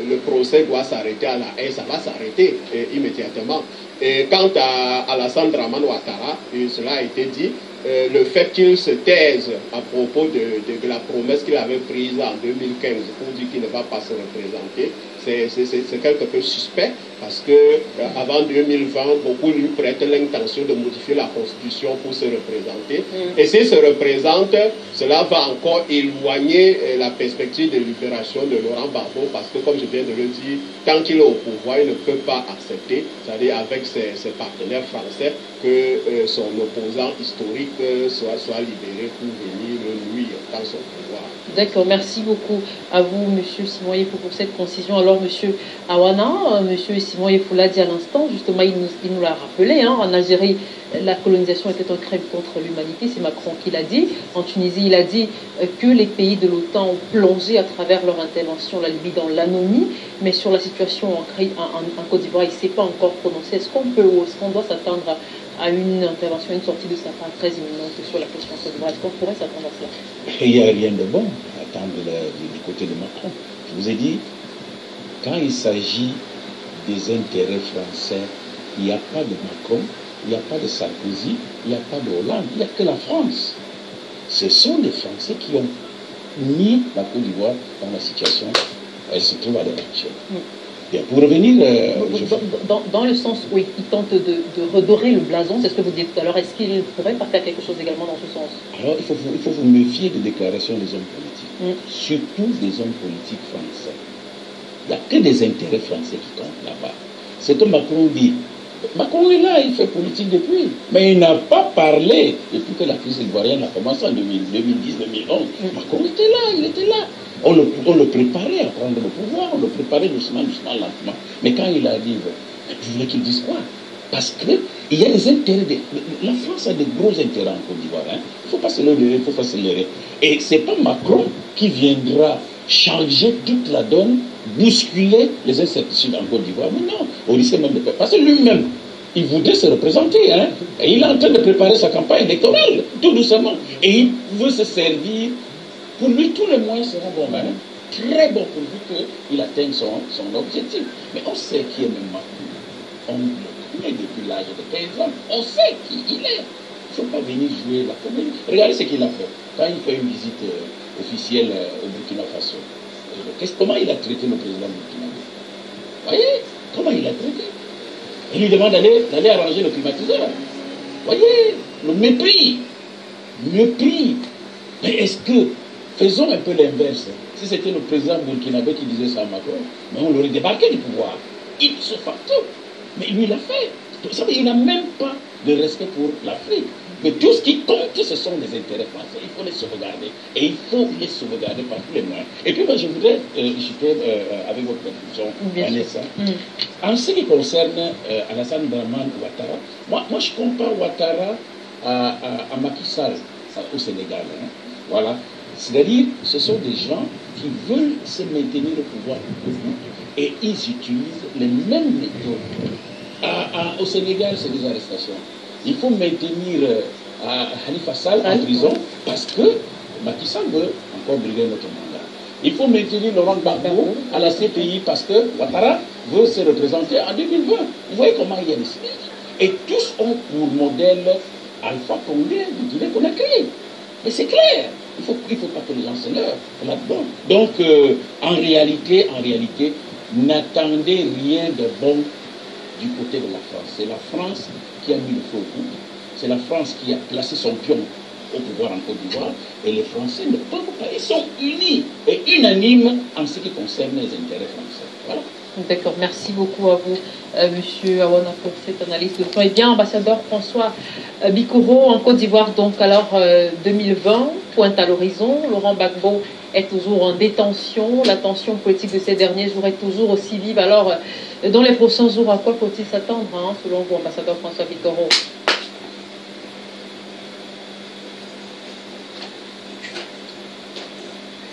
le procès doit s'arrêter à la haie, ça va s'arrêter immédiatement. Et quant à Alassane Dramane Ouattara, et cela a été dit, le fait qu'il se taise à propos de la promesse qu'il avait prise en 2015 pour dire qu'il ne va pas se représenter, c'est quelque peu suspect, parce que avant 2020, beaucoup lui prêtent l'intention de modifier la Constitution pour se représenter. Et s'il se représente, cela va encore éloigner la perspective de libération de Laurent Gbagbo, parce que, comme je viens de le dire, tant qu'il est au pouvoir, il ne peut pas accepter, c'est-à-dire avec ses partenaires français, que son opposant historique soit libéré pour venir le nuire dans son pouvoir. D'accord, merci beaucoup à vous, M. Simon Yefou, pour cette concision. Alors, M. Awana, M. Simon Yefou l'a dit à l'instant, justement, il nous l'a rappelé, en Algérie, la colonisation était un crime contre l'humanité, c'est Macron qui l'a dit. En Tunisie, il a dit que les pays de l'OTAN ont plongé à travers leur intervention la Libye dans l'anomie, mais sur la situation en Côte d'Ivoire, il ne s'est pas encore prononcé. Est-ce qu'on peut ou est-ce qu'on doit s'attendre à une intervention, une sortie de sa part très imminente sur la question Côte d'Ivoire? Est-ce qu'on pourrait s'attendre à cela? Il n'y a rien de bon à attendre du côté de Macron. Je vous ai dit, quand il s'agit des intérêts français, il n'y a pas de Macron, il n'y a pas de Sarkozy, il n'y a pas de Hollande, il n'y a que la France. Ce sont les Français qui ont mis la Côte d'Ivoire dans la situation où elle se trouve à l'heure actuelle. Bien, pour revenir... dans le sens où il tente de redorer le blason, c'est ce que vous dites tout à l'heure, est-ce qu'il ne pourrait pas faire quelque chose également dans ce sens? Alors, il faut vous méfier des déclarations des hommes politiques, surtout des hommes politiques français. Il n'y a que des intérêts français qui comptent là-bas. C'est que Macron dit, Macron est là, il fait politique depuis, mais il n'a pas parlé depuis que la crise ivoirienne a commencé en 2010-2011. Macron était là, il était là. On le préparait à prendre le pouvoir, on le préparait doucement, lentement. Mais quand il arrive, vous voulez qu'il dise quoi? Parce qu'il y a des intérêts. La France a des gros intérêts en Côte d'Ivoire. Hein. Il ne faut pas se leurrer, il faut pas se leurrer. Et ce n'est pas Macron qui viendra changer toute la donne, bousculer les incertitudes en Côte d'Ivoire. Mais non, au lycée même de paix. Parce que lui-même, il voudrait se représenter. Hein, et il est en train de préparer sa campagne électorale, tout doucement. Et il veut se servir. Pour lui, tous les moyens seront bons. Hein, très bons pour lui qu'il atteigne son objectif. Mais on sait qui est même Macron. On le connaît depuis l'âge de 15 ans. On sait qui il est. Il ne faut pas venir jouer la comédie. Regardez ce qu'il a fait. Quand il fait une visite officielle au Burkina Faso, comment il a traité le président burkinabé? Vous voyez comment il a traité? Il lui demande d'aller arranger le climatiseur. Vous voyez le mépris. Mépris. Mais est-ce que, faisons un peu l'inverse. Si c'était le président burkinabé qui disait ça à Macron, mais on l'aurait débarqué du pouvoir. Ipso facto. Mais lui, il l'a fait. Vous savez, il n'a même pas de respect pour l'Afrique. Mais tout ce qui compte, ce sont les intérêts français. Il faut les sauvegarder. Et il faut les sauvegarder par tous les moyens. Et puis, moi, je voudrais discuter avec votre conclusion, Vanessa. En ce qui concerne Alassane Dramane Ouattara, moi, je compare Ouattara à Macky Sall au Sénégal. Hein. Voilà. C'est-à-dire, ce sont des gens qui veulent se maintenir au pouvoir et ils utilisent les mêmes méthodes. Au Sénégal, c'est des arrestations. Il faut maintenir Khalifa Sall en prison parce que Macky Sall veut encore brûler notre mandat. Il faut maintenir Laurent Gbagbo à la CPI parce que Ouattara veut se représenter en 2020. Vous voyez comment il y a des signes. Et tous ont pour modèle Alpha Condé de Guinée-Conakry. Mais c'est clair. Il faut pas que les gens se leurrent là-dedans. Donc, en réalité, n'attendez rien de bon du côté de la France. C'est la France qui a mis le feu au couple. C'est la France qui a placé son pion au pouvoir en Côte d'Ivoire. Et les Français ne peuvent pas. Ils sont unis et unanimes en ce qui concerne les intérêts français. Voilà. D'accord, merci beaucoup à vous, Monsieur Awana, pour cette analyse de fond. Eh bien, ambassadeur François Bikoro en Côte d'Ivoire, donc alors 2020, pointe à l'horizon. Laurent Gbagbo est toujours en détention. La tension politique de ces derniers jours est toujours aussi vive. Alors, dans les prochains jours, à quoi faut-il s'attendre, hein, selon vous, ambassadeur François Bikoro?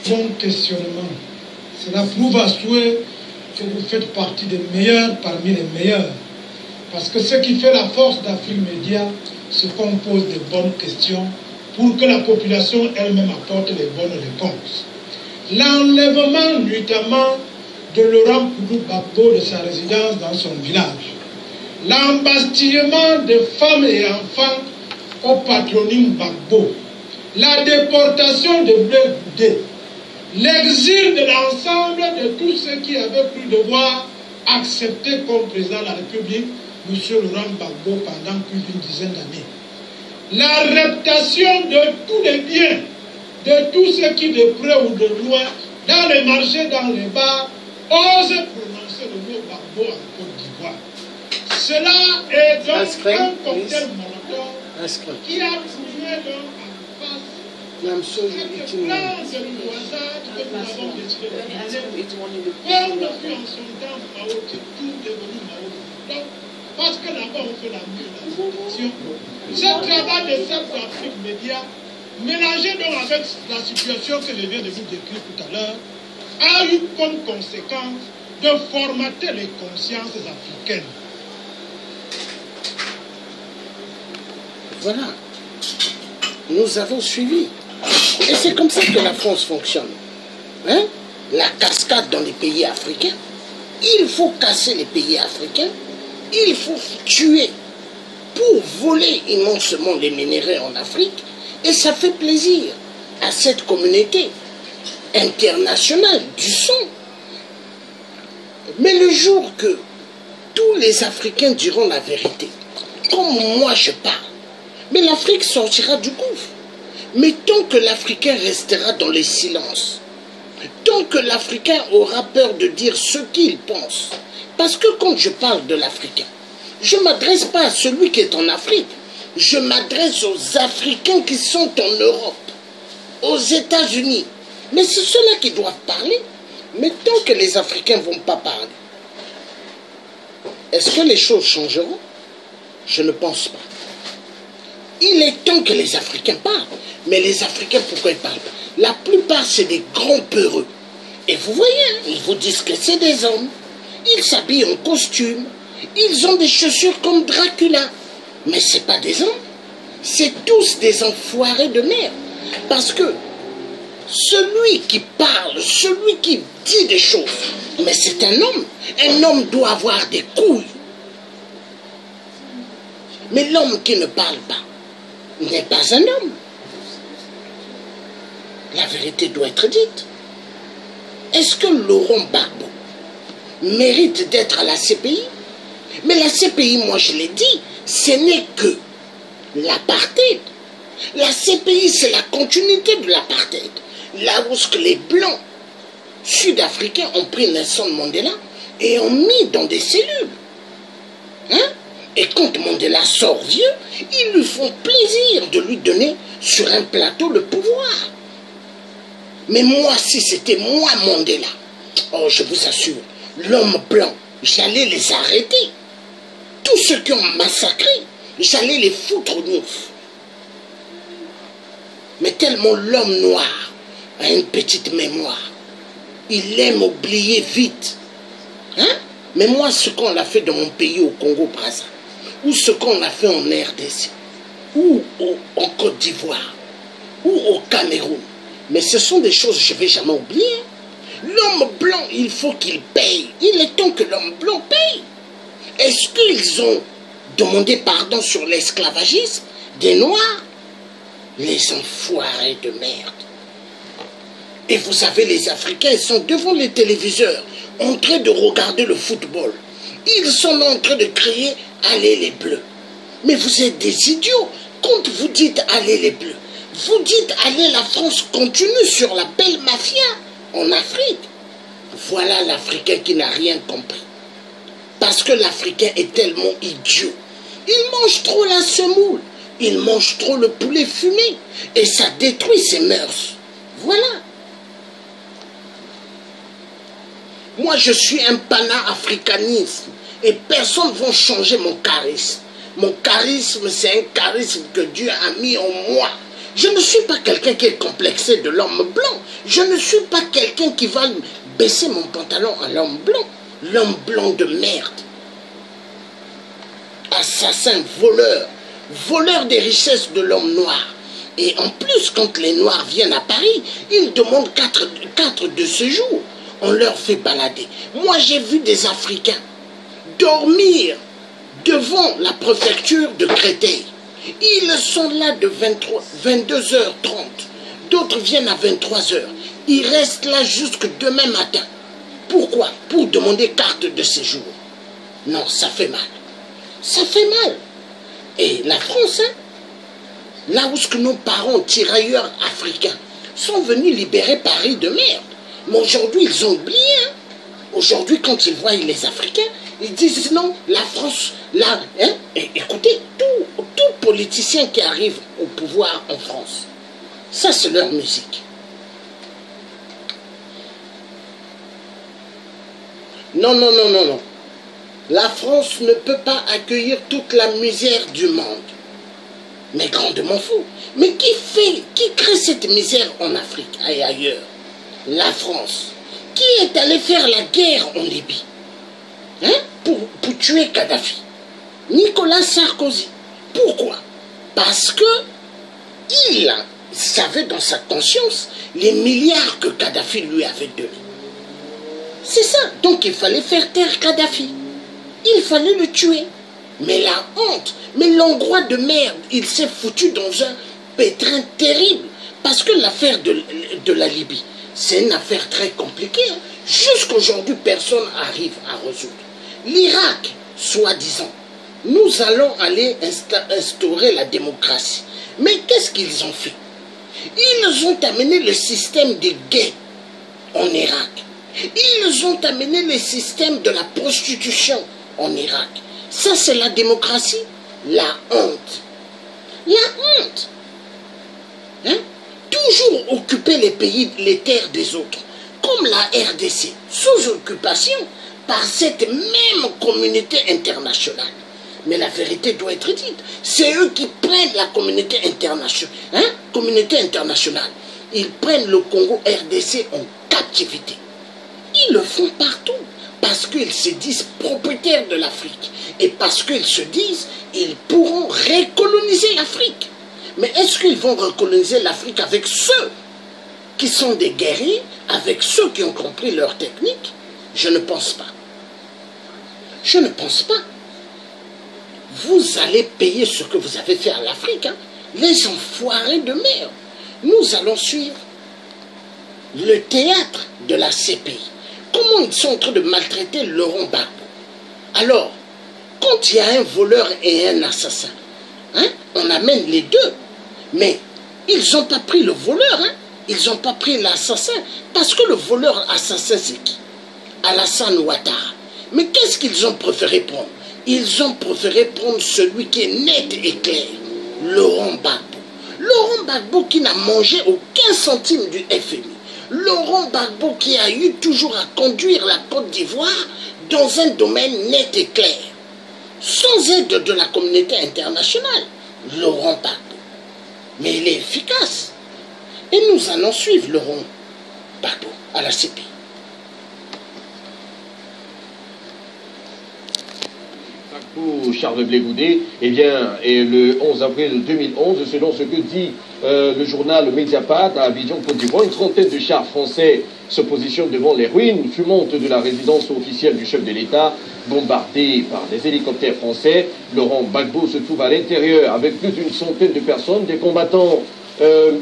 Bon questionnement. Cela prouve à souhait que vous faites partie des meilleurs parmi les meilleurs. Parce que ce qui fait la force d'Afrique Média, c'est qu'on pose des bonnes questions pour que la population elle-même apporte les bonnes réponses. L'enlèvement notamment de Laurent Gbagbo de sa résidence dans son village, l'embastillement de femmes et enfants au patronyme Gbagbo, la déportation de Blé Goudé, l'exil de l'ensemble de tous ceux qui avaient pu devoir accepter comme président de la République M. Laurent Gbagbo pendant plus d'une dizaine d'années. La reptation de tous les biens, de tous ceux qui de près ou de loin, dans les marchés, dans les bars, osent prononcer le mot Gbagbo en Côte d'Ivoire. Cela est donc un cocktail molotov qui a trouvé donc en face Même chose, parce que là-bas on fait la mutation. Ce travail de cette Afrique Média, mélangé donc avec la situation que je viens de vous décrire tout à l'heure, a eu comme conséquence de formater les consciences africaines. Voilà. Nous avons suivi. Et c'est comme ça que la France fonctionne. Hein? La cascade dans les pays africains. Il faut casser les pays africains, il faut tuer pour voler immensement les minéraux en Afrique, et ça fait plaisir à cette communauté internationale du son. Mais le jour que tous les Africains diront la vérité, comme moi je parle, mais l'Afrique sortira du gouffre. Mais tant que l'Africain restera dans les silences, tant que l'Africain aura peur de dire ce qu'il pense, parce que quand je parle de l'Africain, je ne m'adresse pas à celui qui est en Afrique, je m'adresse aux Africains qui sont en Europe, aux États-Unis. Mais c'est ceux-là qui doivent parler. Mais tant que les Africains ne vont pas parler, est-ce que les choses changeront? Je ne pense pas. Il est temps que les Africains parlent. Mais les Africains, pourquoi ils ne parlent pas? La plupart, c'est des grands peureux. Et vous voyez, ils vous disent que c'est des hommes. Ils s'habillent en costume. Ils ont des chaussures comme Dracula. Mais ce n'est pas des hommes. C'est tous des enfoirés de merde. Parce que celui qui parle, celui qui dit des choses, mais c'est un homme. Un homme doit avoir des couilles. Mais l'homme qui ne parle pas n'est pas un homme. La vérité doit être dite. Est-ce que Laurent Gbagbo mérite d'être à la CPI? Mais la CPI, moi je l'ai dit, ce n'est que l'apartheid. La CPI, c'est la continuité de l'apartheid. Là où les Blancs sud-africains ont pris Nelson Mandela et ont mis dans des cellules. Hein? Et quand Mandela sort vieux, ils lui font plaisir de lui donner sur un plateau le pouvoir. Mais moi, si c'était moi Mandela, oh, je vous assure, l'homme blanc, j'allais les arrêter. Tous ceux qui ont massacré, j'allais les foutre au neuf. Mais tellement l'homme noir a une petite mémoire, il aime oublier vite. Hein? Mais moi, ce qu'on a fait dans mon pays, au Congo-Brazza, ou ce qu'on a fait en RDC, ou en Côte d'Ivoire, ou au Cameroun, mais ce sont des choses que je ne vais jamais oublier. L'homme blanc, il faut qu'il paye. Il est temps que l'homme blanc paye. Est-ce qu'ils ont demandé pardon sur l'esclavagisme des Noirs? Les enfoirés de merde. Et vous savez, les Africains, ils sont devant les téléviseurs, en train de regarder le football. Ils sont en train de crier « Allez les Bleus ». Mais vous êtes des idiots. Quand vous dites « Allez les Bleus », vous dites « Allez, la France continue sur la belle mafia en Afrique ». Voilà l'Africain qui n'a rien compris. Parce que l'Africain est tellement idiot. Il mange trop la semoule. Il mange trop le poulet fumé. Et ça détruit ses mœurs. Voilà. Moi, je suis un pana-africanisme. Et personne ne va changer mon charisme. Mon charisme, c'est un charisme que Dieu a mis en moi. Je ne suis pas quelqu'un qui est complexé de l'homme blanc. Je ne suis pas quelqu'un qui va baisser mon pantalon à l'homme blanc. L'homme blanc de merde. Assassin, voleur. Voleur des richesses de l'homme noir. Et en plus, quand les Noirs viennent à Paris, ils demandent 4 de séjour. On leur fait balader. Moi, j'ai vu des Africains dormir devant la préfecture de Créteil. Ils sont là de 22h30. D'autres viennent à 23h. Ils restent là jusque demain matin. Pourquoi? Pour demander carte de séjour. Non, ça fait mal. Ça fait mal. Et la France, hein, là où ce que nos parents tirailleurs africains sont venus libérer Paris de merde. Mais aujourd'hui, ils ont oublié. Hein. Aujourd'hui, quand ils voient les Africains, ils disent non, la France, là, hein, et écoutez, tout politicien qui arrive au pouvoir en France, ça c'est leur musique. Non, non, non, non, non. La France ne peut pas accueillir toute la misère du monde. Mais grandement fou. Mais qui crée cette misère en Afrique et ailleurs? La France. Qui est allé faire la guerre en Libye, hein, pour tuer Kadhafi? Nicolas Sarkozy. Pourquoi? Parce que il savait dans sa conscience les milliards que Kadhafi lui avait donnés. C'est ça. Donc il fallait faire taire Kadhafi. Il fallait le tuer. Mais la honte, mais l'endroit de merde, il s'est foutu dans un pétrin terrible. Parce que l'affaire de la Libye, c'est une affaire très compliquée. Hein. Jusqu'aujourd'hui, personne n'arrive à résoudre. L'Irak, soi-disant, nous allons aller instaurer la démocratie. Mais qu'est-ce qu'ils ont fait? Ils ont amené le système des gays en Irak. Ils ont amené le système de la prostitution en Irak. Ça, c'est la démocratie? La honte. La honte. Hein? Toujours occuper les pays, les terres des autres. Comme la RDC, sous occupation par cette même communauté internationale. Mais la vérité doit être dite. C'est eux qui prennent la communauté internationale. Hein? Communauté internationale. Ils prennent le Congo RDC en captivité. Ils le font partout. Parce qu'ils se disent propriétaires de l'Afrique. Et parce qu'ils se disent ils pourront recoloniser l'Afrique. Mais est-ce qu'ils vont recoloniser l'Afrique avec ceux qui sont des guerriers, avec ceux qui ont compris leur technique? Je ne pense pas. Je ne pense pas. Vous allez payer ce que vous avez fait à l'Afrique. Hein? Les enfoirés de merde. Nous allons suivre le théâtre de la CPI. Comment ils sont en train de maltraiter Laurent Gbagbo? Alors, quand il y a un voleur et un assassin, hein, on amène les deux. Mais ils n'ont pas pris le voleur, hein? Ils n'ont pas pris l'assassin. Parce que le voleur assassin, c'est qui? Alassane Ouattara. Mais qu'est-ce qu'ils ont préféré prendre? Ils ont préféré prendre celui qui est net et clair, Laurent Gbagbo. Laurent Gbagbo qui n'a mangé aucun centime du FMI. Laurent Gbagbo qui a eu toujours à conduire la Côte d'Ivoire dans un domaine net et clair, sans aide de la communauté internationale. Laurent Gbagbo. Mais il est efficace. Et nous allons suivre Laurent Gbagbo à la CPI. Pour Charles Blé Goudé, eh bien, et le 11 avril 2011, selon ce que dit le journal Mediapart à Abidjan, Côte d'Ivoire, une trentaine de chars français se positionnent devant les ruines fumantes de la résidence officielle du chef de l'État, bombardée par des hélicoptères français. Laurent Gbagbo se trouve à l'intérieur avec plus d'une centaine de personnes, des combattants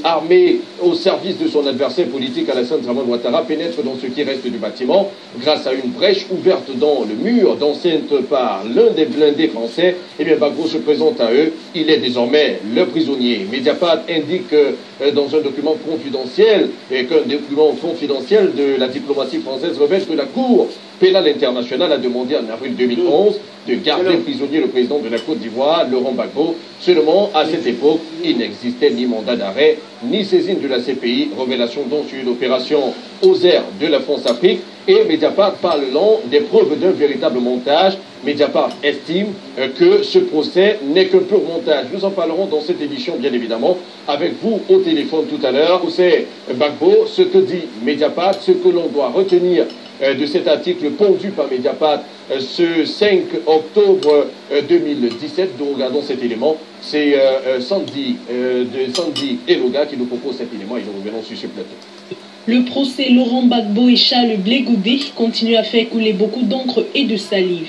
armés au service de son adversaire politique Alassane Ouattara pénètrent dans ce qui reste du bâtiment grâce à une brèche ouverte dans le mur d'enceinte par l'un des blindés français. Et bien Gbagbo se présente à eux, il est désormais le prisonnier. Mediapart indique dans un document confidentiel qu'un document confidentiel de la diplomatie française révèle que la Cour pénale internationale a demandé en avril 2011 de garder prisonnier le président de la Côte d'Ivoire, Laurent Gbagbo. Seulement, à cette époque, il n'existait ni mandat d'arrêt, ni saisine de la CPI. Révélation donc sur une opération aux airs de la France-Afrique. Et Mediapart parle des preuves d'un véritable montage. Mediapart estime que ce procès n'est qu'un pur montage. Nous en parlerons dans cette édition, bien évidemment, avec vous au téléphone tout à l'heure. C'est Gbagbo, ce que dit Mediapart, ce que l'on doit retenir de cet article pondu par Mediapart ce 5 octobre 2017. Nous regardons cet élément. C'est Sandy Eloga qui nous propose cet élément et nous revenons sur ce plateau. Le procès Laurent Gbagbo et Charles Blé Goudé continue à faire couler beaucoup d'encre et de salive.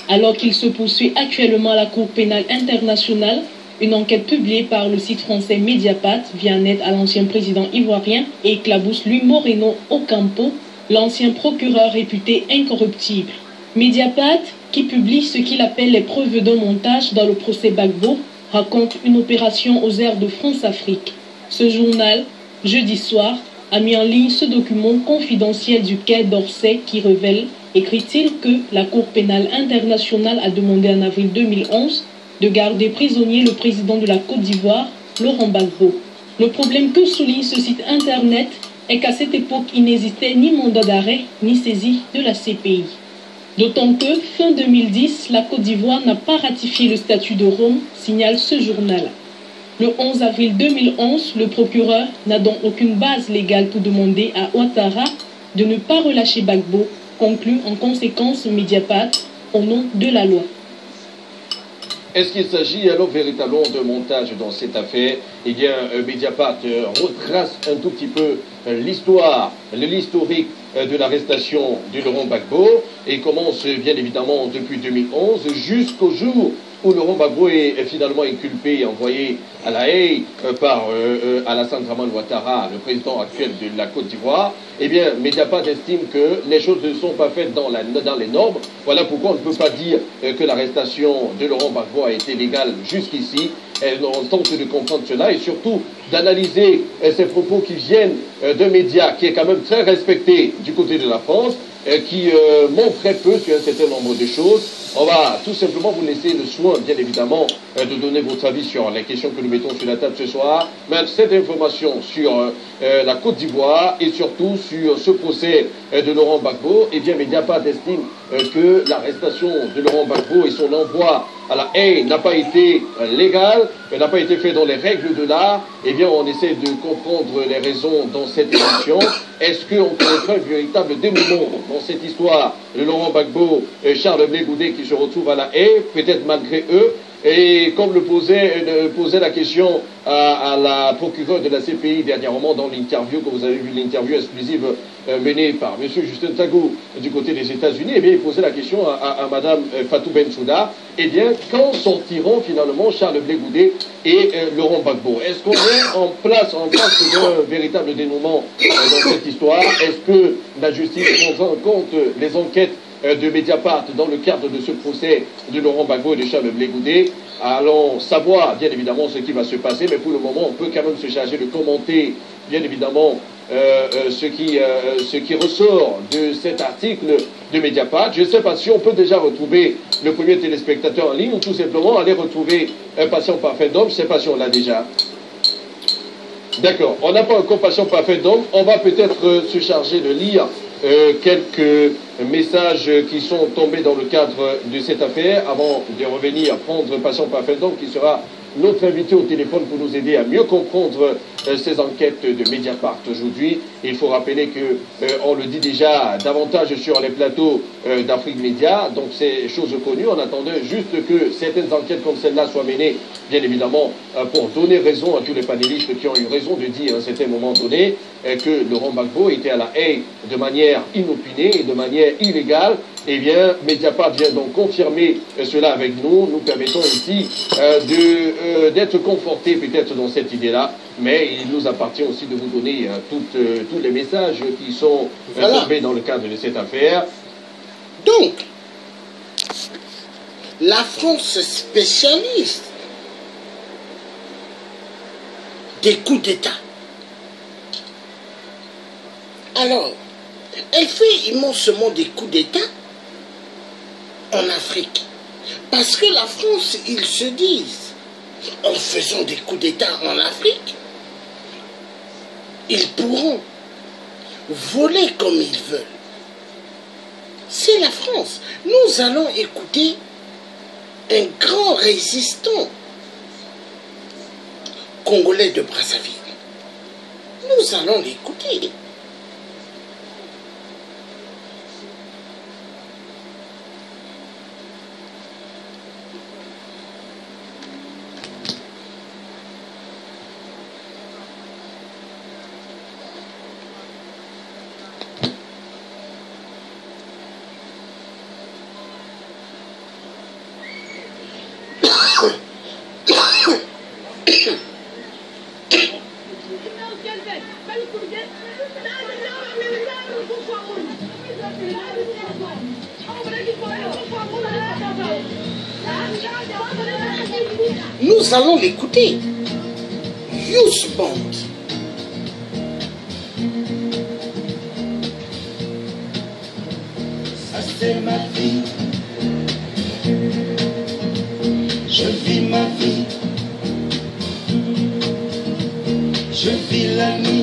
Alors qu'il se poursuit actuellement à la Cour pénale internationale, une enquête publiée par le site français Mediapart vient en aide à l'ancien président ivoirien et éclabousse Louis Moreno Ocampo, l'ancien procureur réputé incorruptible. Mediapart, qui publie ce qu'il appelle les preuves d'un montage dans le procès Gbagbo, raconte une opération aux airs de France-Afrique. Ce journal, jeudi soir, a mis en ligne ce document confidentiel du Quai d'Orsay qui révèle, écrit-il, que la Cour pénale internationale a demandé en avril 2011 de garder prisonnier le président de la Côte d'Ivoire, Laurent Gbagbo. Le problème que souligne ce site internet est qu'à cette époque, il n'existait ni mandat d'arrêt, ni saisie de la CPI. D'autant que, fin 2010, la Côte d'Ivoire n'a pas ratifié le statut de Rome, signale ce journal. Le 11 avril 2011, le procureur n'a donc aucune base légale pour demander à Ouattara de ne pas relâcher Gbagbo, conclut en conséquence Mediapart au nom de la loi. Est-ce qu'il s'agit alors véritablement de montage dans cette affaire? eh bien, Mediapart retrace un tout petit peu l'histoire, l'historique de l'arrestation de Laurent Gbagbo et commence bien évidemment depuis 2011 jusqu'au jour où Laurent Gbagbo est finalement inculpé et envoyé à La Haye par Alassane Dramane Ouattara, le président actuel de la Côte d'Ivoire. Eh bien, Mediapart estime que les choses ne sont pas faites dans les normes. Voilà pourquoi on ne peut pas dire que l'arrestation de Laurent Gbagbo a été légale jusqu'ici. On tente de comprendre cela et surtout d'analyser ces propos qui viennent d'un média qui est quand même très respecté du côté de la France, qui montre très peu sur un certain nombre de choses. On va tout simplement vous laisser le soin, bien évidemment, de donner votre avis sur les questions que nous mettons sur la table ce soir. Mais cette information sur la Côte d'Ivoire et surtout sur ce procès de Laurent Gbagbo, eh bien, Mediapart estime que l'arrestation de Laurent Gbagbo et son envoi à La Haye n'a pas été légal, n'a pas été fait dans les règles de l'art. Eh bien, on essaie de comprendre les raisons dans cette émission. Est-ce qu'on connaîtrait un véritable dénouement dans cette histoire de Laurent Gbagbo et Charles Blé Goudé qui se retrouvent à La Haye, peut-être malgré eux? Et comme le posait la question à la procureure de la CPI dernièrement dans l'interview, que vous avez vu, l'interview exclusive menée par M. Justin Tagou du côté des États-Unis, eh bien, il posait la question à Mme Fatou Bensouda, eh bien, quand sortiront finalement Charles Blé Goudé et Laurent Gbagbo? Est-ce qu'on est en place d'un véritable dénouement dans cette histoire? Est-ce que la justice prend en compte les enquêtes de Mediapart dans le cadre de ce procès de Laurent Gbagbo et de Charles Blé Goudé? Allons savoir bien évidemment ce qui va se passer, mais pour le moment on peut quand même se charger de commenter bien évidemment ce qui ressort de cet article de Mediapart. Je ne sais pas si on peut déjà retrouver le premier téléspectateur en ligne ou tout simplement aller retrouver un patient parfait d'homme. Je ne sais pas si on l'a déjà. D'accord, on n'a pas encore patient parfait d'homme. On va peut-être se charger de lire quelques messages qui sont tombés dans le cadre de cette affaire avant de revenir prendre patient parfait d'homme qui sera notre invité au téléphone pour nous aider à mieux comprendre ces enquêtes de Mediapart aujourd'hui. Il faut rappeler que on le dit déjà davantage sur les plateaux d'Afrique Média, donc c'est chose connue. On attendait juste que certaines enquêtes comme celle-là soient menées, bien évidemment, pour donner raison à tous les panélistes qui ont eu raison de dire à un certain moment donné que Laurent Gbagbo était à La Haye de manière inopinée et de manière illégale. Eh bien, Mediapart vient donc confirmer cela avec nous, nous permettant ici d'être confortés peut-être dans cette idée-là, mais il nous appartient aussi de vous donner tous les messages qui sont tombés dans le cadre de cette affaire. Donc, la France spécialiste des coups d'État. Alors, elle fait immensément des coups d'État en Afrique. Parce que la France, ils se disent, en faisant des coups d'État en Afrique, ils pourront voler comme ils veulent. C'est la France. Nous allons écouter un grand résistant congolais de Brazzaville. Nous allons l'écouter. Nous allons l'écouter. Youth Band. Ça c'est ma vie. Je vis ma vie. Je vis la nuit.